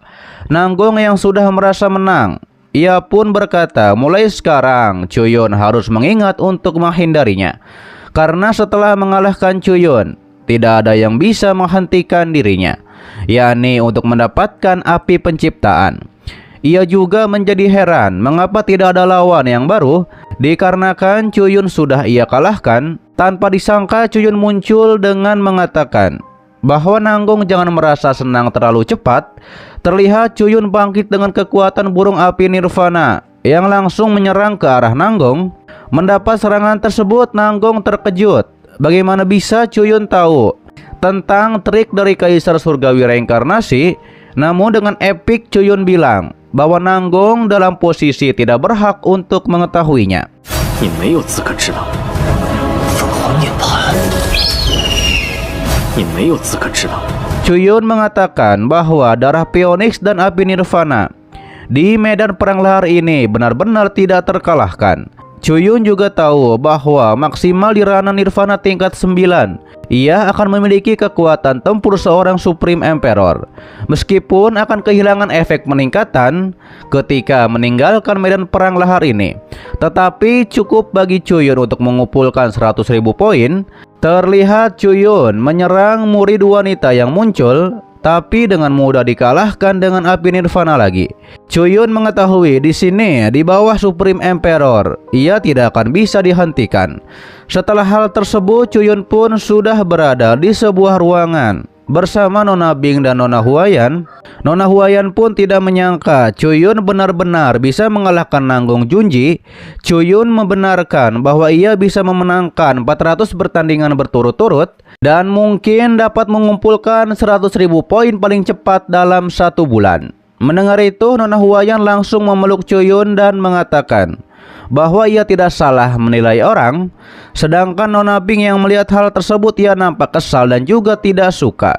Speaker 1: Nanggong yang sudah merasa menang, ia pun berkata, mulai sekarang Chuyun harus mengingat untuk menghindarinya. Karena setelah mengalahkan Chuyun, tidak ada yang bisa menghentikan dirinya, yakni untuk mendapatkan api penciptaan. Ia juga menjadi heran mengapa tidak ada lawan yang baru, dikarenakan Chuyun sudah ia kalahkan. Tanpa disangka Chuyun muncul dengan mengatakan bahwa Nanggong jangan merasa senang terlalu cepat. Terlihat Chuyun bangkit dengan kekuatan burung api nirvana yang langsung menyerang ke arah Nanggong. Mendapat serangan tersebut, Nanggong terkejut. Bagaimana bisa Chuyun tahu tentang trik dari Kaisar Surgawi reinkarnasi? Namun dengan epik Chuyun bilang bahwa Nanggong dalam posisi tidak berhak untuk mengetahuinya.
Speaker 3: 你没有资格知道凤凰涅槃，你没有资格知道。
Speaker 1: Chuyun mengatakan bahwa darah Phoenix dan api nirvana di medan perang lahar ini benar-benar tidak terkalahkan. Chuyun juga tahu bahwa maksimal di ranah nirvana tingkat 9, ia akan memiliki kekuatan tempur seorang Supreme Emperor. Meskipun akan kehilangan efek meningkatan ketika meninggalkan medan perang lahar ini, tetapi cukup bagi Chuyun untuk mengumpulkan 100.000 poin. Terlihat Chuyun menyerang murid wanita yang muncul, tapi dengan mudah dikalahkan dengan api nirvana lagi. Chuyun mengetahui di sini di bawah Supreme Emperor, ia tidak akan bisa dihentikan. Setelah hal tersebut, Chuyun pun sudah berada di sebuah ruangan bersama Nona Bing dan Nona Huayan. Nona Huayan pun tidak menyangka Chuyun benar-benar bisa mengalahkan Nanggong Junji. Chuyun membenarkan bahwa ia bisa memenangkan 400 pertandingan berturut-turut dan mungkin dapat mengumpulkan 100.000 poin paling cepat dalam 1 bulan. Mendengar itu, Nona Huayan langsung memeluk Chuyun dan mengatakan bahwa ia tidak salah menilai orang. Sedangkan Nona Bing yang melihat hal tersebut, ia nampak kesal dan juga tidak suka.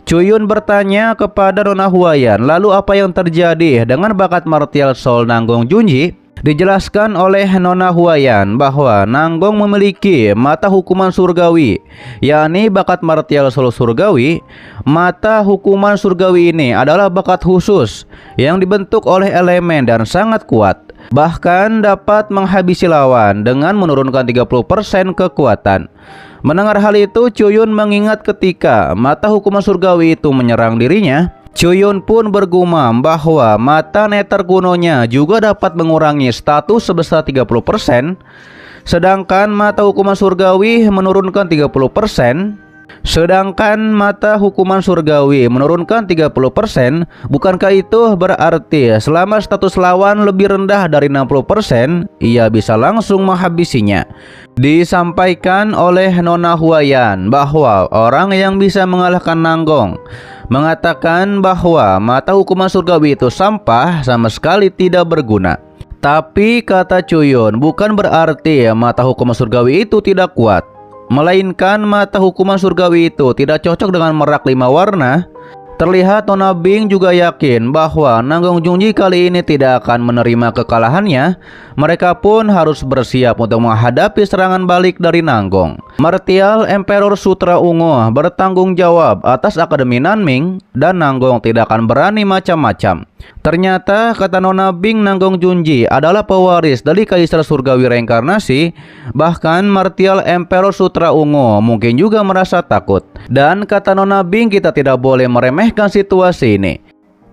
Speaker 1: Chuyun bertanya kepada Nona Huayan, lalu apa yang terjadi dengan bakat martial soul Nanggong Junji? Dijelaskan oleh Nona Huayan bahwa Nanggong memiliki mata hukuman surgawi, yakni bakat martial solo surgawi. Mata hukuman surgawi ini adalah bakat khusus yang dibentuk oleh elemen dan sangat kuat. Bahkan dapat menghabisi lawan dengan menurunkan 30% kekuatan. Mendengar hal itu, Chuyun mengingat ketika mata hukuman surgawi itu menyerang dirinya. Chuyun pun bergumam bahwa mata neter kunonya juga dapat mengurangi status sebesar 30%, sedangkan mata hukuman surgawi menurunkan 30%. Bukankah itu berarti selama status lawan lebih rendah dari 60%, ia bisa langsung menghabisinya? Disampaikan oleh Nona Huayan bahwa orang yang bisa mengalahkan Nanggong mengatakan bahwa mata hukuman surgawi itu sampah, sama sekali tidak berguna. Tapi kata Chuyun, bukan berarti mata hukuman surgawi itu tidak kuat, melainkan mata hukuman surgawi itu tidak cocok dengan merak 5 warna. Terlihat Nona Bing juga yakin bahwa Nanggong Junji kali ini tidak akan menerima kekalahannya. Mereka pun harus bersiap untuk menghadapi serangan balik dari Nanggong. Martial Emperor Sutra Ungu bertanggung jawab atas Akademi Nanming, dan Nanggong tidak akan berani macam-macam. Ternyata kata Nona Bing, Nanggong Junji adalah pewaris dari Kaisar Surgawi reinkarnasi. Bahkan Martial Emperor Sutra Ungu mungkin juga merasa takut. Dan kata Nona Bing, kita tidak boleh meremehkan situasi ini.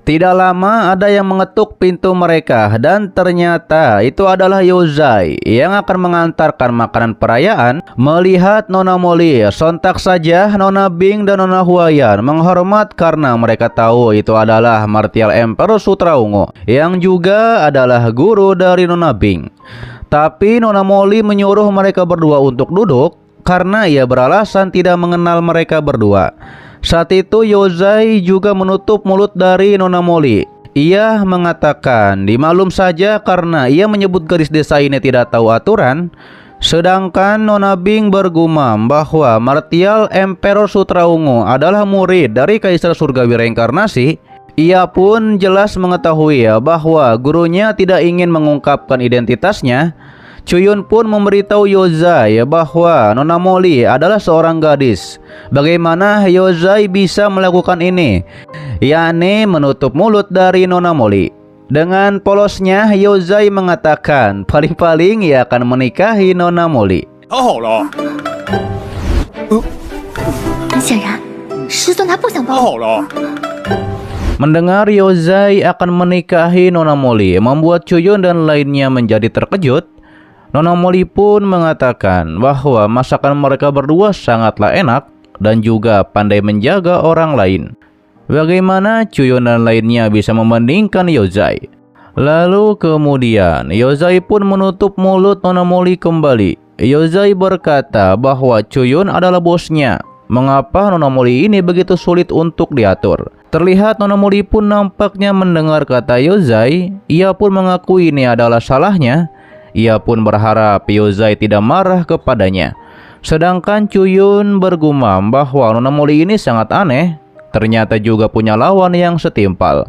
Speaker 1: Tidak lama ada yang mengetuk pintu mereka, dan ternyata itu adalah Yozai yang akan mengantarkan makanan perayaan. Melihat Nona Molly, sontak saja Nona Bing dan Nona Huayan menghormat karena mereka tahu itu adalah Martial Emperor Sutra Ungu yang juga adalah guru dari Nona Bing. Tapi Nona Molly menyuruh mereka berdua untuk duduk karena ia beralasan tidak mengenal mereka berdua. Saat itu Yozai juga menutup mulut dari Nona Molly. Ia mengatakan dimaklum saja karena ia menyebut gadis desa ini tidak tahu aturan. Sedangkan Nona Bing bergumam bahwa Martial Emperor Sutra Ungu adalah murid dari Kaisar Surgawi reinkarnasi. Ia pun jelas mengetahui bahwa gurunya tidak ingin mengungkapkan identitasnya. Chuyun pun memberitahu Yozai bahwa Nona Molly adalah seorang gadis. Bagaimana Yozai bisa melakukan ini, yakni menutup mulut dari Nona Molly? Dengan polosnya Yozai mengatakan paling-paling ia akan menikahi Nona Molly.
Speaker 2: 显然，师尊他不想帮我。
Speaker 1: Mendengar Yozai akan menikahi Nona Molly membuat Chuyun dan lainnya menjadi terkejut. Nona Molly pun mengatakan bahwa masakan mereka berdua sangatlah enak dan juga pandai menjaga orang lain. Bagaimana Chuyun dan lainnya bisa membandingkan Yozai? Lalu kemudian Yozai pun menutup mulut Nona Molly kembali. Yozai berkata bahwa Chuyun adalah bosnya. Mengapa Nona Molly ini begitu sulit untuk diatur? Terlihat Nona Molly pun nampaknya mendengar kata Yozai. Ia pun mengakui ini adalah salahnya. Ia pun berharap Yozai tidak marah kepadanya. Sedangkan Chuyun bergumam bahwa Nona Molly ini sangat aneh. Ternyata juga punya lawan yang setimpal.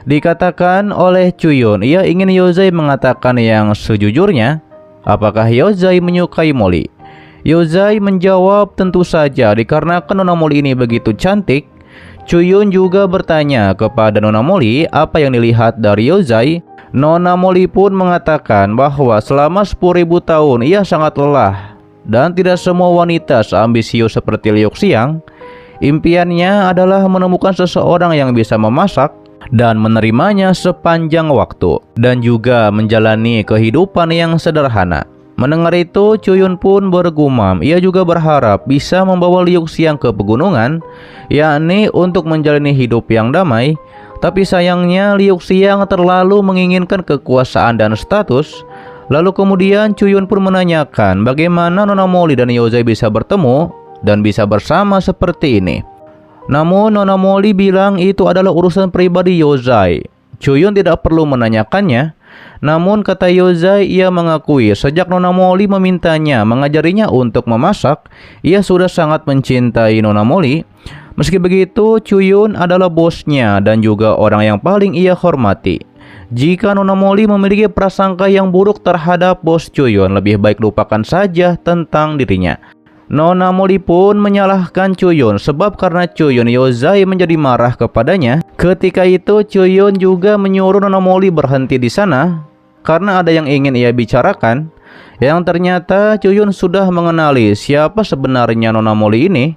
Speaker 1: Dikatakan oleh Chuyun, ia ingin Yozai mengatakan yang sejujurnya. Apakah Yozai menyukai Molly? Yozai menjawab tentu saja dikarenakan Nona Molly ini begitu cantik. Chuyun juga bertanya kepada Nona Molly apa yang dilihat dari Yozai. Nona Molly pun mengatakan bahwa selama 10.000 tahun ia sangat lelah dan tidak semua wanita seambisius seperti Liu Xiang. Impiannya adalah menemukan seseorang yang bisa memasak dan menerimanya sepanjang waktu dan juga menjalani kehidupan yang sederhana. Mendengar itu, Chuyun pun bergumam. Ia juga berharap bisa membawa Liu Xiang ke pegunungan, yakni untuk menjalani hidup yang damai. Tapi sayangnya Liu Xiang terlalu menginginkan kekuasaan dan status. Lalu kemudian Chuyun pun menanyakan bagaimana Nona Molly dan Yozai bisa bertemu dan bisa bersama seperti ini. Namun Nona Molly bilang itu adalah urusan pribadi Yozai. Chuyun tidak perlu menanyakannya. Namun kata Yozai, ia mengakui sejak Nona Molly memintanya mengajarinya untuk memasak, ia sudah sangat mencintai Nona Molly. Meski begitu, Chuyun adalah bosnya dan juga orang yang paling ia hormati. Jika Nona Molly memiliki prasangka yang buruk terhadap bos Chuyun, lebih baik lupakan saja tentang dirinya. Nona Molly pun menyalahkan Chuyun sebab karena Chuyun, Yozai menjadi marah kepadanya. Ketika itu Chuyun juga menyuruh Nona Molly berhenti di sana karena ada yang ingin ia bicarakan. Yang ternyata Chuyun sudah mengenali siapa sebenarnya Nona Molly ini,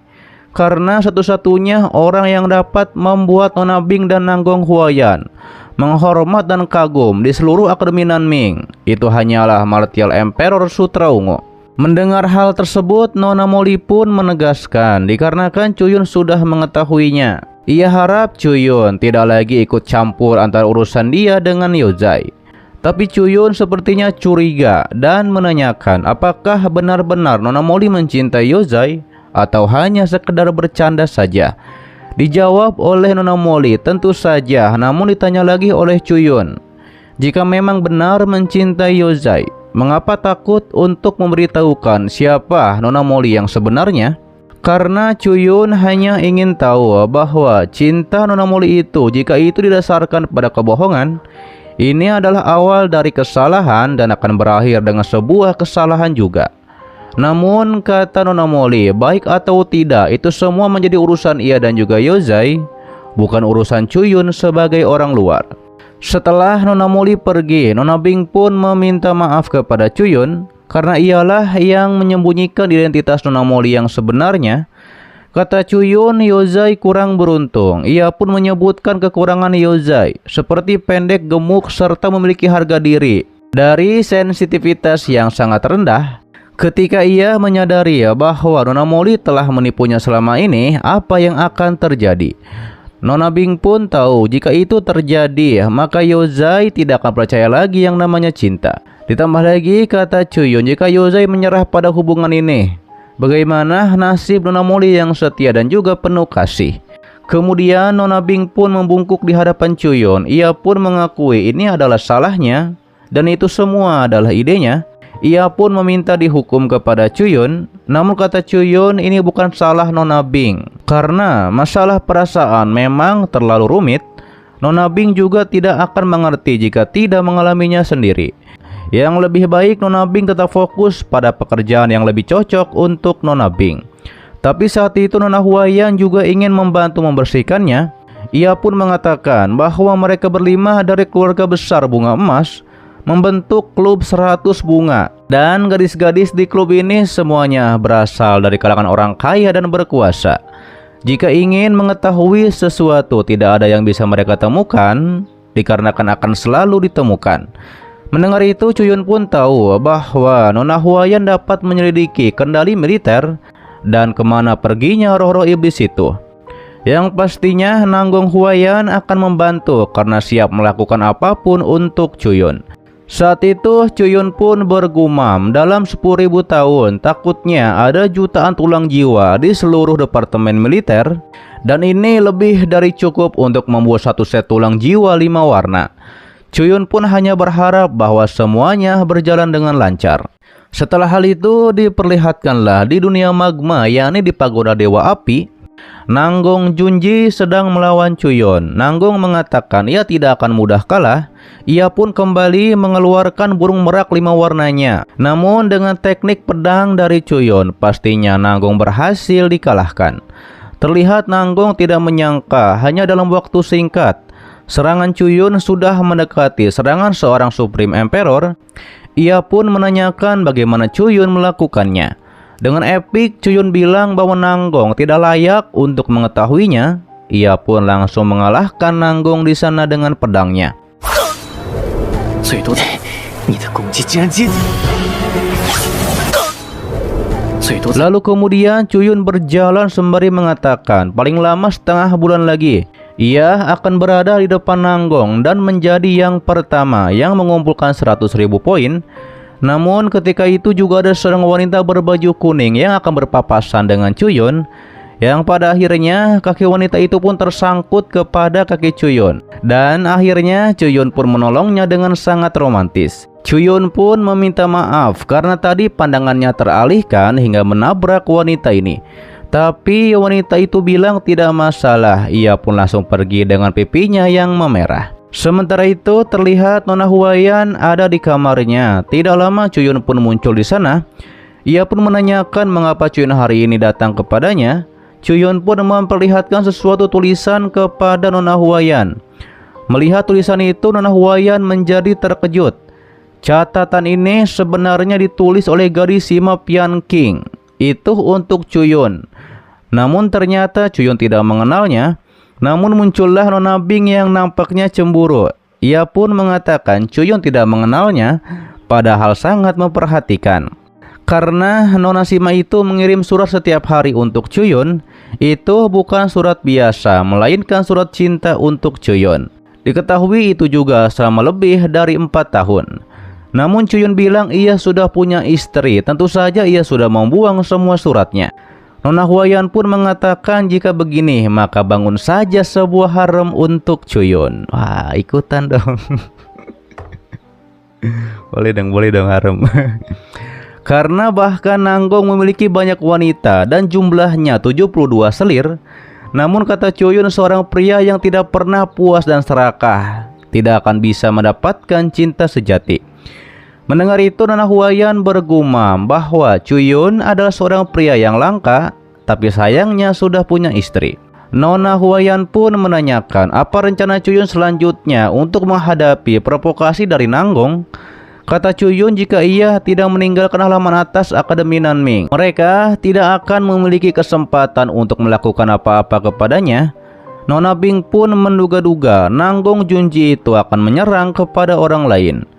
Speaker 1: karena satu-satunya orang yang dapat membuat Nona Bing dan Nanggong Huayan menghormat dan kagum di seluruh Akademi Nanming itu hanyalah Martial Emperor Sutra Ungu. Mendengar hal tersebut, Nona Molly pun menegaskan dikarenakan Chuyun sudah mengetahuinya. Ia harap Chuyun tidak lagi ikut campur antara urusan dia dengan Yozai. Tapi Chuyun sepertinya curiga dan menanyakan apakah benar-benar Nona Molly mencintai Yozai atau hanya sekedar bercanda saja. Dijawab oleh Nona Molly tentu saja, namun ditanya lagi oleh Chuyun, jika memang benar mencintai Yozai, mengapa takut untuk memberitahukan siapa Nona Molly yang sebenarnya? Karena Chuyun hanya ingin tahu bahwa cinta Nona Molly itu, jika itu didasarkan pada kebohongan, ini adalah awal dari kesalahan dan akan berakhir dengan sebuah kesalahan juga. Namun kata Nona Molly, baik atau tidak itu semua menjadi urusan ia dan juga Yozai, bukan urusan Chuyun sebagai orang luar. Setelah Nona Molly pergi, Nona Bing pun meminta maaf kepada Chuyun karena ialah yang menyembunyikan identitas Nona Molly yang sebenarnya. Kata Chuyun, Yozai kurang beruntung. Ia pun menyebutkan kekurangan Yozai seperti pendek, gemuk, serta memiliki harga diri dari sensitivitas yang sangat rendah. Ketika ia menyadari bahwa Nona Molly telah menipunya selama ini, apa yang akan terjadi? Nona Bing pun tahu jika itu terjadi, maka Yozai tidak akan percaya lagi yang namanya cinta. Ditambah lagi kata Chuyun, jika Yozai menyerah pada hubungan ini, bagaimana nasib Nona Molly yang setia dan juga penuh kasih? Kemudian Nona Bing pun membungkuk di hadapan Chuyun. Ia pun mengakui ini adalah salahnya dan itu semua adalah idenya. Ia pun meminta dihukum kepada Chuyun. Namun kata Chuyun, ini bukan salah Nona Bing, karena masalah perasaan memang terlalu rumit. Nona Bing juga tidak akan mengerti jika tidak mengalaminya sendiri. Yang lebih baik Nona Bing tetap fokus pada pekerjaan yang lebih cocok untuk Nona Bing. Tapi saat itu Nona Huayan juga ingin membantu membersihkannya. Ia pun mengatakan bahwa mereka berlima dari keluarga besar bunga emas membentuk klub 100 bunga, dan gadis-gadis di klub ini semuanya berasal dari kalangan orang kaya dan berkuasa. Jika ingin mengetahui sesuatu, tidak ada yang bisa mereka temukan dikarenakan akan selalu ditemukan. Mendengar itu, Chuyun pun tahu bahwa Nona Huayan dapat menyelidiki kendali militer dan kemana perginya roh-roh iblis itu. Yang pastinya Nanggong Huayan akan membantu karena siap melakukan apapun untuk Chuyun. Saat itu Chuyun pun bergumam, dalam 10.000 tahun takutnya ada jutaan tulang jiwa di seluruh departemen militer, dan ini lebih dari cukup untuk membuat satu set tulang jiwa 5 warna. Chuyun pun hanya berharap bahwa semuanya berjalan dengan lancar. Setelah hal itu diperlihatkanlah di dunia magma, yakni di pagoda Dewa Api, Nanggong Junji sedang melawan Chuyun. Nanggong mengatakan ia tidak akan mudah kalah. Ia pun kembali mengeluarkan burung merak 5 warnanya. Namun dengan teknik pedang dari Chuyun, pastinya Nanggong berhasil dikalahkan. Terlihat Nanggong tidak menyangka hanya dalam waktu singkat serangan Chuyun sudah mendekati serangan seorang Supreme Emperor. Ia pun menanyakan bagaimana Chuyun melakukannya. Dengan epik, Chuyun bilang bahwa Nanggong tidak layak untuk mengetahuinya. Ia pun langsung mengalahkan Nanggong di sana dengan pedangnya. Lalu kemudian Chuyun berjalan sembari mengatakan, paling lama setengah bulan lagi ia akan berada di depan Nanggong dan menjadi yang pertama yang mengumpulkan 100.000 poin. Namun ketika itu juga ada seorang wanita berbaju kuning yang akan berpapasan dengan Chuyun, yang pada akhirnya kaki wanita itu pun tersangkut kepada kaki Chuyun, dan akhirnya Chuyun pun menolongnya dengan sangat romantis. Chuyun pun meminta maaf karena tadi pandangannya teralihkan hingga menabrak wanita ini. Tapi wanita itu bilang tidak masalah. Ia pun langsung pergi dengan pipinya yang memerah. Sementara itu terlihat Nona Huaiyan ada di kamarnya. Tidak lama Cuyun pun muncul di sana. Ia pun menanyakan mengapa Cuyun hari ini datang kepadanya. Cuyun pun memperlihatkan sesuatu tulisan kepada Nona Huaiyan. Melihat tulisan itu, Nona Huaiyan menjadi terkejut. Catatan ini sebenarnya ditulis oleh gadis Sima Pianqing. Itu untuk Cuyun. Namun ternyata Cuyun tidak mengenalnya. Namun muncullah Nona Bing yang nampaknya cemburu. Ia pun mengatakan Cuyun tidak mengenalnya, padahal sangat memperhatikan. Karena Nona Sima itu mengirim surat setiap hari untuk Cuyun, itu bukan surat biasa, melainkan surat cinta untuk Cuyun. Diketahui itu juga selama lebih dari 4 tahun. Namun Cuyun bilang ia sudah punya istri, tentu saja ia sudah membuang semua suratnya. Nona Huaiyan pun mengatakan jika begini maka bangun saja sebuah harem untuk Cuyun. Wah, ikutan dong. Boleh dong harem. Karena bahkan Nanggong memiliki banyak wanita dan jumlahnya 72 selir. Namun kata Cuyun, seorang pria yang tidak pernah puas dan serakah tidak akan bisa mendapatkan cinta sejati. Mendengar itu, Nona Huaiyan bergumam bahwa Cuyun adalah seorang pria yang langka, tapi sayangnya sudah punya istri. Nona Huaiyan pun menanyakan apa rencana Cuyun selanjutnya untuk menghadapi provokasi dari Nanggong. Kata Cuyun jika ia tidak meninggalkan halaman atas Akademi Nanming, mereka tidak akan memiliki kesempatan untuk melakukan apa-apa kepadanya. Nona Bing pun menduga-duga Nanggong Junji itu akan menyerang kepada orang lain.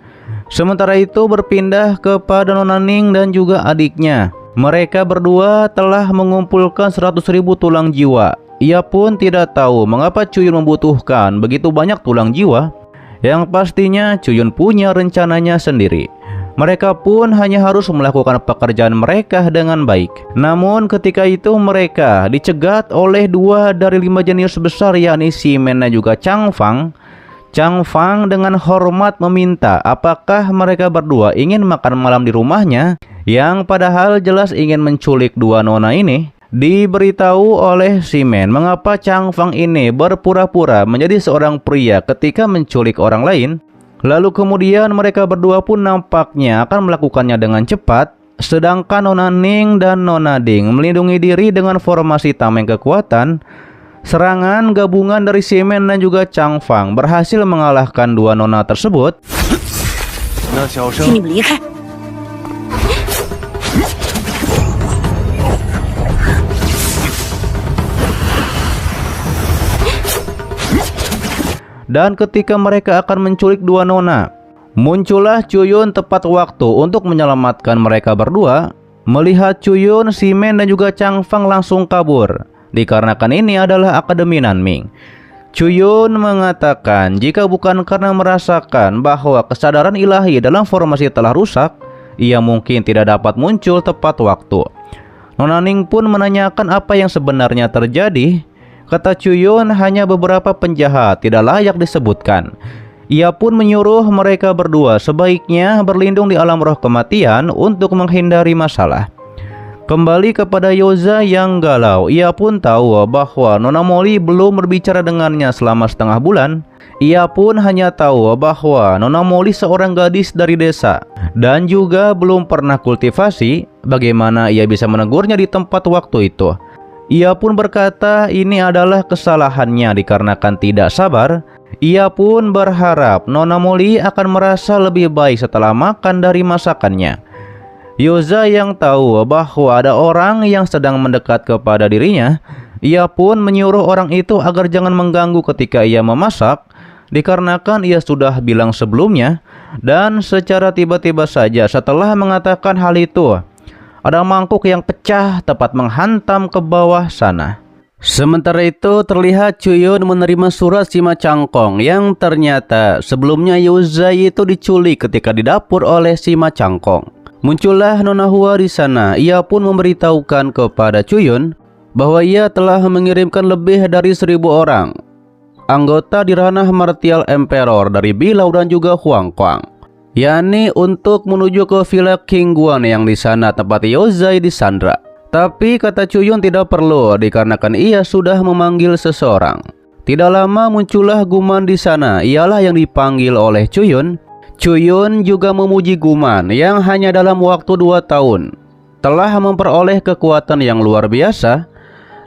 Speaker 1: Sementara itu berpindah kepada Nona Ning dan juga adiknya. Mereka berdua telah mengumpulkan 100.000 tulang jiwa. Ia pun tidak tahu mengapa Cuyun membutuhkan begitu banyak tulang jiwa. Yang pastinya Cuyun punya rencananya sendiri. Mereka pun hanya harus melakukan pekerjaan mereka dengan baik. Namun ketika itu mereka dicegat oleh 2 dari 5 jenius besar, yakni Ximen dan juga Chang Fang. Chang Fang dengan hormat meminta apakah mereka berdua ingin makan malam di rumahnya, yang padahal jelas ingin menculik 2 nona ini. Diberitahu oleh Ximen mengapa Chang Fang ini berpura-pura menjadi seorang pria ketika menculik orang lain. Lalu kemudian mereka berdua pun nampaknya akan melakukannya dengan cepat. Sedangkan Nona Ning dan Nona Ding melindungi diri dengan formasi tameng kekuatan. Serangan gabungan dari Ximen dan juga Chang Fang berhasil mengalahkan 2 nona tersebut. Dan ketika mereka akan menculik 2 nona, muncullah Cuyun tepat waktu untuk menyelamatkan mereka berdua. Melihat Cuyun, Ximen dan juga Chang Fang langsung kabur. Dikarenakan ini adalah Akademi Nanming. Cuyun mengatakan jika bukan karena merasakan bahwa kesadaran ilahi dalam formasi telah rusak, ia mungkin tidak dapat muncul tepat waktu. Nona Ning pun menanyakan apa yang sebenarnya terjadi. Kata Cuyun, hanya beberapa penjahat tidak layak disebutkan. Ia pun menyuruh mereka berdua sebaiknya berlindung di alam roh kematian untuk menghindari masalah. Kembali kepada Youza yang galau, ia pun tahu bahwa Nona Molly belum berbicara dengannya selama setengah bulan. Ia pun hanya tahu bahwa Nona Molly seorang gadis dari desa dan juga belum pernah kultivasi. Bagaimana ia bisa menegurnya di tempat waktu itu? Ia pun berkata ini adalah kesalahannya dikarenakan tidak sabar. Ia pun berharap Nona Molly akan merasa lebih baik setelah makan dari masakannya. Youza yang tahu bahwa ada orang yang sedang mendekat kepada dirinya, ia pun menyuruh orang itu agar jangan mengganggu ketika ia memasak, dikarenakan ia sudah bilang sebelumnya. Dan secara tiba-tiba saja setelah mengatakan hal itu, ada mangkuk yang pecah tepat menghantam ke bawah sana. Sementara itu terlihat Cuyun menerima surat Sima Changkong yang ternyata sebelumnya Youza itu diculik ketika di dapur oleh Sima Changkong. Muncullah Nona Hua di sana. Ia pun memberitahukan kepada Cuyun bahwa ia telah mengirimkan lebih dari 1.000 orang anggota di ranah martial Emperor dari Bilau dan juga Huang Kuang, yakni untuk menuju ke Villa King Guan yang di sana tempat Youza disandra. Tapi kata Cuyun tidak perlu dikarenakan ia sudah memanggil seseorang. Tidak lama muncullah Guman di sana. Ialah yang dipanggil oleh Chuyun. Chuyun juga memuji Guman yang hanya dalam waktu 2 tahun telah memperoleh kekuatan yang luar biasa,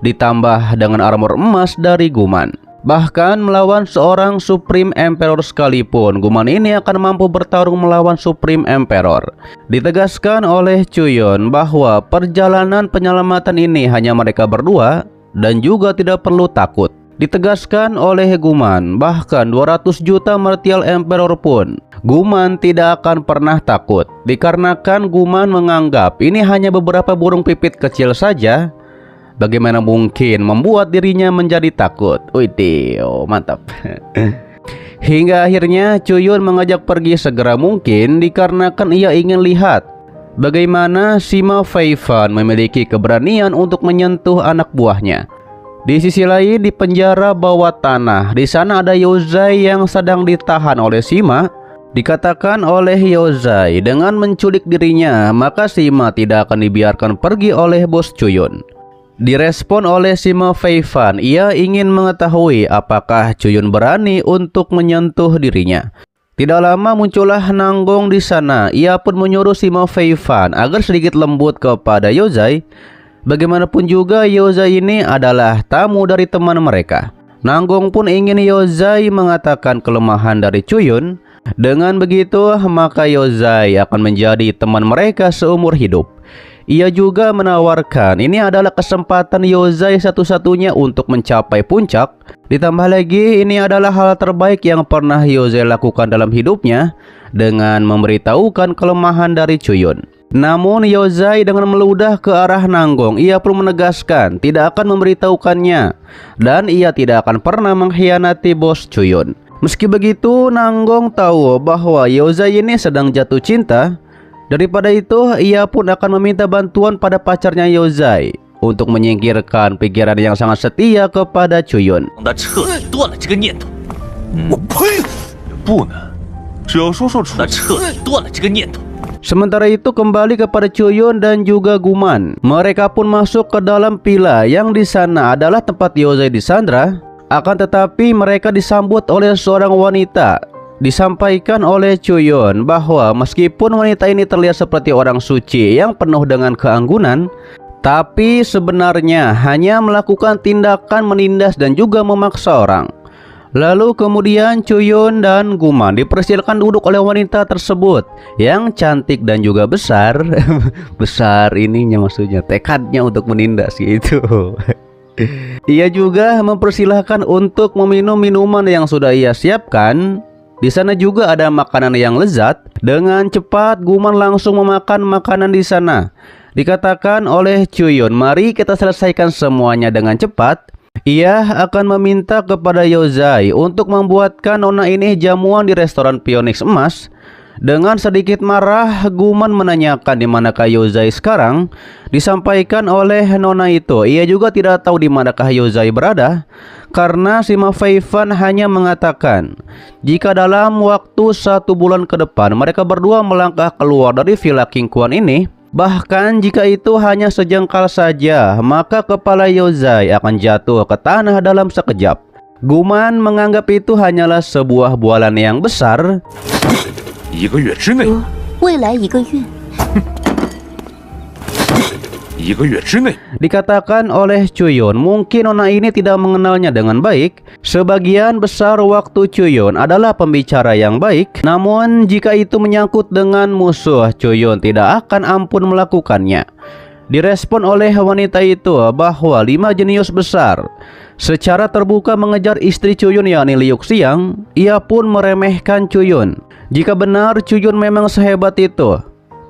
Speaker 1: ditambah dengan armor emas dari Guman. Bahkan melawan seorang Supreme Emperor sekalipun, Guman ini akan mampu bertarung melawan Supreme Emperor. Ditegaskan oleh Chuyun bahwa perjalanan penyelamatan ini hanya mereka berdua dan juga tidak perlu takut. Ditegaskan oleh Guman, bahkan 200 juta Martial Emperor pun Guman tidak akan pernah takut, dikarenakan Guman menganggap ini hanya beberapa burung pipit kecil saja. Bagaimana mungkin membuat dirinya menjadi takut? Widih, mantap. Hingga akhirnya Chuyun mengajak pergi segera mungkin, dikarenakan ia ingin lihat bagaimana Sima Feifan memiliki keberanian untuk menyentuh anak buahnya. Di sisi lain, di penjara bawah tanah, di sana ada Yozai yang sedang ditahan oleh Sima. Dikatakan oleh Yozai, dengan menculik dirinya, maka Sima tidak akan dibiarkan pergi oleh bos Chuyun. Direspon oleh Sima Feifan, ia ingin mengetahui apakah Chuyun berani untuk menyentuh dirinya. Tidak lama muncullah Nanggong di sana. Ia pun menyuruh Sima Feifan agar sedikit lembut kepada Yozai. Bagaimanapun juga Yozai ini adalah tamu dari teman mereka. Nanggong pun ingin Yozai mengatakan kelemahan dari Chuyun. Dengan begitu maka Yozai akan menjadi teman mereka seumur hidup. Ia juga menawarkan ini adalah kesempatan Yozai satu-satunya untuk mencapai puncak. Ditambah lagi ini adalah hal terbaik yang pernah Yozai lakukan dalam hidupnya dengan memberitahukan kelemahan dari Chuyun. Namun Yozai dengan meludah ke arah Nanggong, ia pun menegaskan tidak akan memberitahukannya dan ia tidak akan pernah mengkhianati bos Chuyun. Meski begitu, Nanggong tahu bahwa Yozai ini sedang jatuh cinta. Daripada itu, ia pun akan meminta bantuan pada pacarnya Yozai untuk menyingkirkan pikiran yang sangat setia kepada Chuyun. Sementara itu kembali kepada Chuyun dan juga Guman. Mereka pun masuk ke dalam villa yang di sana adalah tempat Yozai disandra. Akan tetapi mereka disambut oleh seorang wanita. Disampaikan oleh Chuyun bahwa meskipun wanita ini terlihat seperti orang suci yang penuh dengan keanggunan, tapi sebenarnya hanya melakukan tindakan menindas dan juga memaksa orang. Lalu kemudian Chuyun dan Guman dipersilakan duduk oleh wanita tersebut yang cantik dan juga besar. Besar ininya maksudnya tekadnya untuk menindas gitu. Ia juga mempersilahkan untuk meminum minuman yang sudah ia siapkan. Di sana juga ada makanan yang lezat. Dengan cepat Guman langsung memakan makanan di sana. Dikatakan oleh Chuyun, mari kita selesaikan semuanya dengan cepat. Ia akan meminta kepada Yozai untuk membuatkan nona ini jamuan di restoran Phoenix Emas. Dengan sedikit marah, Guman menanyakan di manakah Yozai sekarang. Disampaikan oleh nona itu, ia juga tidak tahu di manakah Yozai berada, karena Sima Feifan hanya mengatakan jika dalam waktu 1 bulan ke depan mereka berdua melangkah keluar dari Villa King Kuan ini, bahkan jika itu hanya sejengkal saja, maka kepala Yozai akan jatuh ke tanah dalam sekejap. Guman menganggap itu hanyalah sebuah bualan yang besar.
Speaker 2: 1个月之内，未来1个月。
Speaker 3: 1个月之内。
Speaker 1: Dikatakan oleh Chuyun, mungkin nona ini tidak mengenalnya dengan baik. Sebagian besar waktu Chuyun adalah pembicara yang baik. Namun jika itu menyangkut dengan musuh, Chuyun tidak akan ampun melakukannya. Direspon oleh wanita itu bahwa 5 jenius besar secara terbuka mengejar istri Chuyun yakni Liu Xiang. Ia pun meremehkan Chuyun. Jika benar Chuyun memang sehebat itu,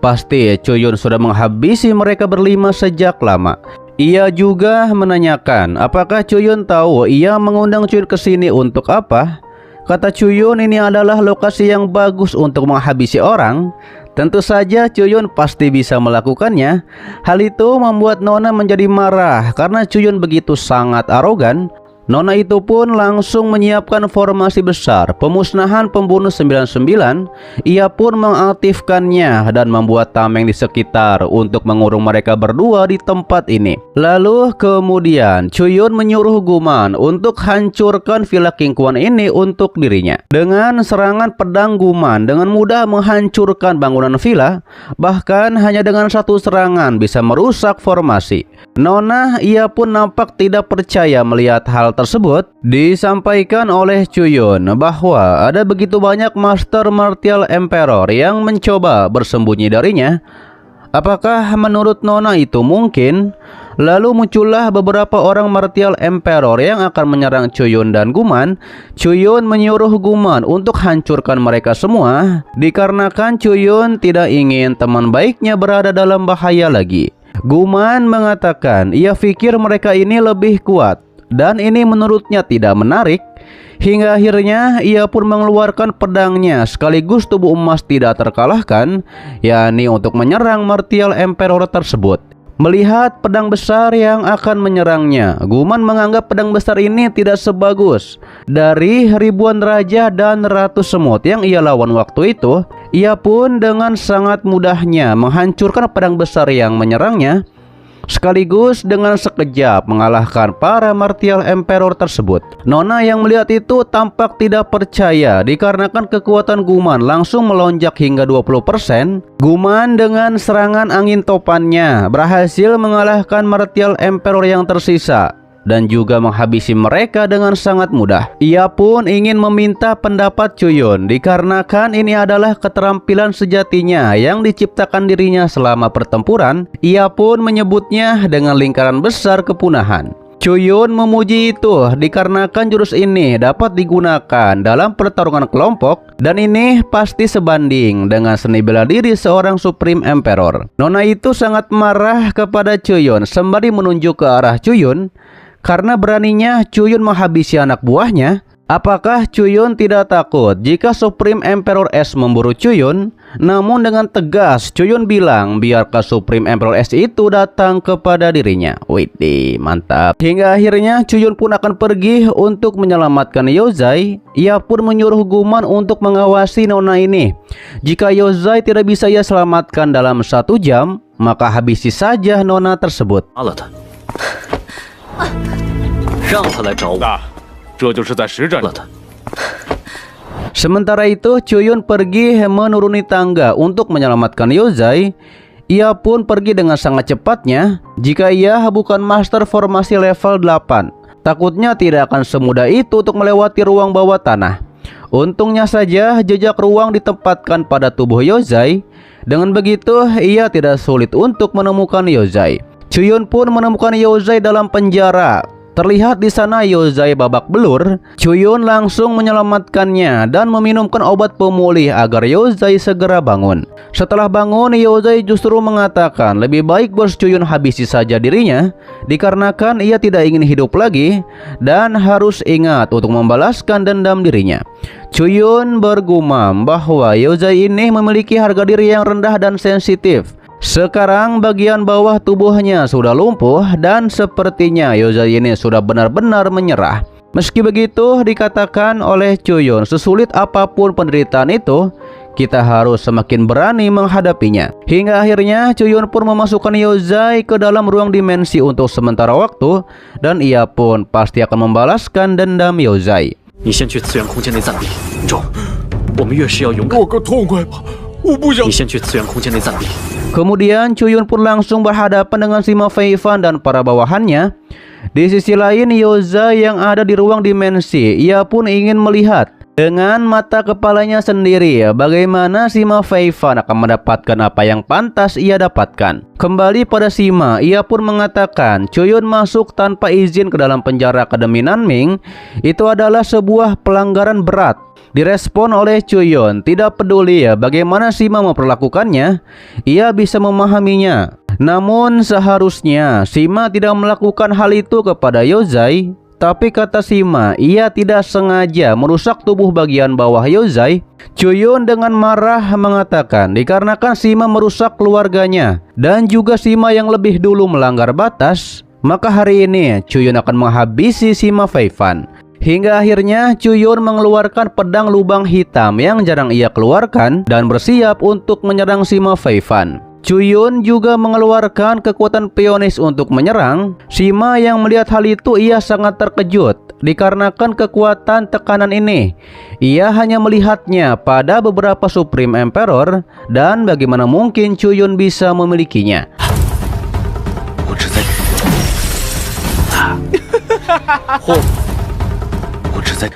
Speaker 1: pasti Chuyun sudah menghabisi mereka berlima sejak lama. Ia juga menanyakan apakah Chuyun tahu ia mengundang Chuyun ke sini untuk apa. Kata Chuyun, ini adalah lokasi yang bagus untuk menghabisi orang. Tentu saja Chuyun pasti bisa melakukannya. Hal itu membuat nona menjadi marah karena Chuyun begitu sangat arogan. Nona itu pun langsung menyiapkan formasi besar pemusnahan pembunuh 99. Ia pun mengaktifkannya dan membuat tameng di sekitar untuk mengurung mereka berdua di tempat ini. Lalu kemudian Chuyun menyuruh Guman untuk hancurkan villa King Kuan ini untuk dirinya. Dengan serangan pedang, Guman dengan mudah menghancurkan bangunan villa. Bahkan hanya dengan satu serangan bisa merusak formasi. Nona ia pun nampak tidak percaya melihat hal tersebut. Disampaikan oleh Chuyun bahwa ada begitu banyak Master Martial Emperor yang mencoba bersembunyi darinya. Apakah menurut Nona itu mungkin? Lalu muncullah beberapa orang Martial Emperor yang akan menyerang Chuyun dan Guman. Chuyun menyuruh Guman untuk hancurkan mereka semua, dikarenakan Chuyun tidak ingin teman baiknya berada dalam bahaya lagi. Guman mengatakan ia pikir mereka ini lebih kuat, dan ini menurutnya tidak menarik. Hingga akhirnya ia pun mengeluarkan pedangnya sekaligus tubuh emas tidak terkalahkan, yakni untuk menyerang Martial Emperor tersebut. Melihat pedang besar yang akan menyerangnya, Guman menganggap pedang besar ini tidak sebagus dari ribuan raja dan ratu semut yang ia lawan waktu itu. Ia pun dengan sangat mudahnya menghancurkan pedang besar yang menyerangnya, sekaligus dengan sekejap mengalahkan para Martial Emperor tersebut. Nona yang melihat itu tampak tidak percaya dikarenakan kekuatan Guman langsung melonjak hingga 20%. Guman dengan serangan angin topannya berhasil mengalahkan Martial Emperor yang tersisa dan juga menghabisi mereka dengan sangat mudah. Ia pun ingin meminta pendapat Chuyun dikarenakan ini adalah keterampilan sejatinya yang diciptakan dirinya selama pertempuran. Ia pun menyebutnya dengan lingkaran besar kepunahan. Chuyun memuji itu dikarenakan jurus ini dapat digunakan dalam pertarungan kelompok, dan ini pasti sebanding dengan seni bela diri seorang Supreme Emperor. Nona itu sangat marah kepada Chuyun sembari menunjuk ke arah Chuyun. Karena beraninya Chuyun menghabisi anak buahnya. Apakah Chuyun tidak takut jika Supreme Emperor S memburu Chuyun? Namun dengan tegas Chuyun bilang biarkah Supreme Emperor S itu datang kepada dirinya. Widih, mantap. Hingga akhirnya Chuyun pun akan pergi untuk menyelamatkan Yozai. Ia pun menyuruh Guman untuk mengawasi Nona ini. Jika Yozai tidak bisa ia selamatkan dalam 1 jam, maka habisi saja Nona tersebut.
Speaker 4: 让他来找我。
Speaker 5: 这就是在实战。
Speaker 1: Sementara itu Chuyun pergi menuruni tangga untuk menyelamatkan Yozai. Ia pun pergi dengan sangat cepatnya. Jika ia bukan master formasi level 8, takutnya tidak akan semudah itu untuk melewati ruang bawah tanah. Untungnya saja jejak ruang ditempatkan pada tubuh Yozai. Dengan begitu ia tidak sulit untuk menemukan Yozai. Chuyun pun menemukan Yozai dalam penjara. Terlihat di sana Yozai babak belur. Chuyun langsung menyelamatkannya dan meminumkan obat pemulih agar Yozai segera bangun. Setelah bangun, Yozai justru mengatakan lebih baik bos Chuyun habisi saja dirinya, dikarenakan ia tidak ingin hidup lagi dan harus ingat untuk membalaskan dendam dirinya. Chuyun bergumam bahwa Yozai ini memiliki harga diri yang rendah dan sensitif. Sekarang bagian bawah tubuhnya sudah lumpuh dan sepertinya Yozai ini sudah benar-benar menyerah. Meski begitu, dikatakan oleh Chuyun, sesulit apapun penderitaan itu, kita harus semakin berani menghadapinya. Hingga akhirnya Chuyun pun memasukkan Yozai ke dalam ruang dimensi untuk sementara waktu, dan ia pun pasti akan membalaskan dendam Yozai.
Speaker 3: 你先去次元空间内暂避，走，我们越是要勇敢。
Speaker 5: 我个痛快吧！我不想。
Speaker 3: 你先去次元空间内暂避。
Speaker 1: Kemudian Chuyun pun langsung berhadapan dengan Sima Feifan dan para bawahannya. Di sisi lain Yozai yang ada di ruang dimensi, ia pun ingin melihat dengan mata kepalanya sendiri bagaimana Sima Feifan akan mendapatkan apa yang pantas ia dapatkan. Kembali pada Sima, ia pun mengatakan Chuyun masuk tanpa izin ke dalam penjara Akademi Nanming itu adalah sebuah pelanggaran berat. Direspon oleh Chuyun, tidak peduli bagaimana Sima memperlakukannya, ia bisa memahaminya. Namun seharusnya Sima tidak melakukan hal itu kepada Yozai. Tapi kata Sima, ia tidak sengaja merusak tubuh bagian bawah Yozai. Chuyun dengan marah mengatakan dikarenakan Sima merusak keluarganya dan juga Sima yang lebih dulu melanggar batas. Maka hari ini Chuyun akan menghabisi Sima Feifan. Hingga akhirnya Chuyun mengeluarkan pedang lubang hitam yang jarang ia keluarkan dan bersiap untuk menyerang Sima Feifan. Chuyun juga mengeluarkan kekuatan pionis untuk menyerang. Sima yang melihat hal itu ia sangat terkejut dikarenakan kekuatan tekanan ini. Ia hanya melihatnya pada beberapa Supreme Emperor dan bagaimana mungkin Chuyun bisa memilikinya.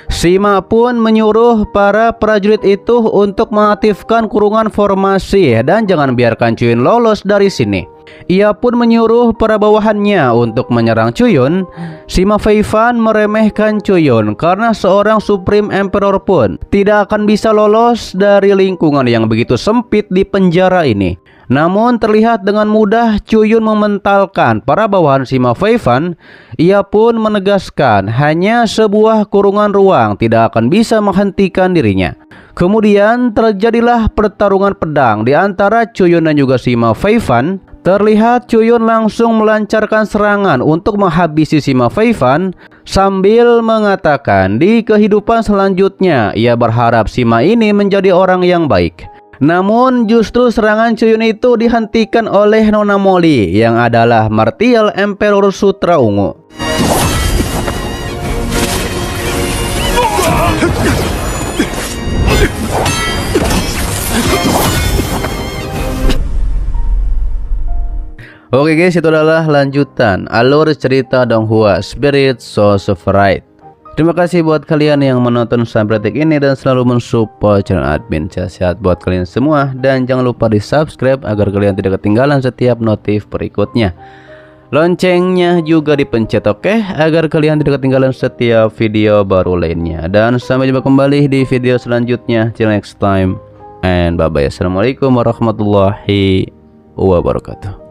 Speaker 1: Sima pun menyuruh para prajurit itu untuk mengaktifkan kurungan formasi dan jangan biarkan Chuyun lolos dari sini. Ia pun menyuruh para bawahannya untuk menyerang Chuyun. Sima Feifan meremehkan Chuyun karena seorang Supreme Emperor pun tidak akan bisa lolos dari lingkungan yang begitu sempit di penjara ini. Namun terlihat dengan mudah Chuyun mementalkan para bawahan Sima Feifan. Ia pun menegaskan hanya sebuah kurungan ruang tidak akan bisa menghentikan dirinya. Kemudian terjadilah pertarungan pedang di antara Chuyun dan juga Sima Feifan. Terlihat Chuyun langsung melancarkan serangan untuk menghabisi Sima Feifan sambil mengatakan di kehidupan selanjutnya ia berharap Sima ini menjadi orang yang baik. Namun justru serangan Chuyun itu dihentikan oleh Nona Molly yang adalah Martial Emperor Sutra Ungu. Oke guys, itu adalah lanjutan alur cerita Donghua Spirit Souls of Right. Terima kasih buat kalian yang menonton sampai detik ini dan selalu mensupport channel admin. Sehat buat kalian semua dan jangan lupa di subscribe agar kalian tidak ketinggalan setiap notif berikutnya. Loncengnya juga dipencet, oke, agar kalian tidak ketinggalan setiap video baru lainnya. Dan sampai jumpa kembali di video selanjutnya. Till next time and bye bye. Assalamualaikum warahmatullahi wabarakatuh.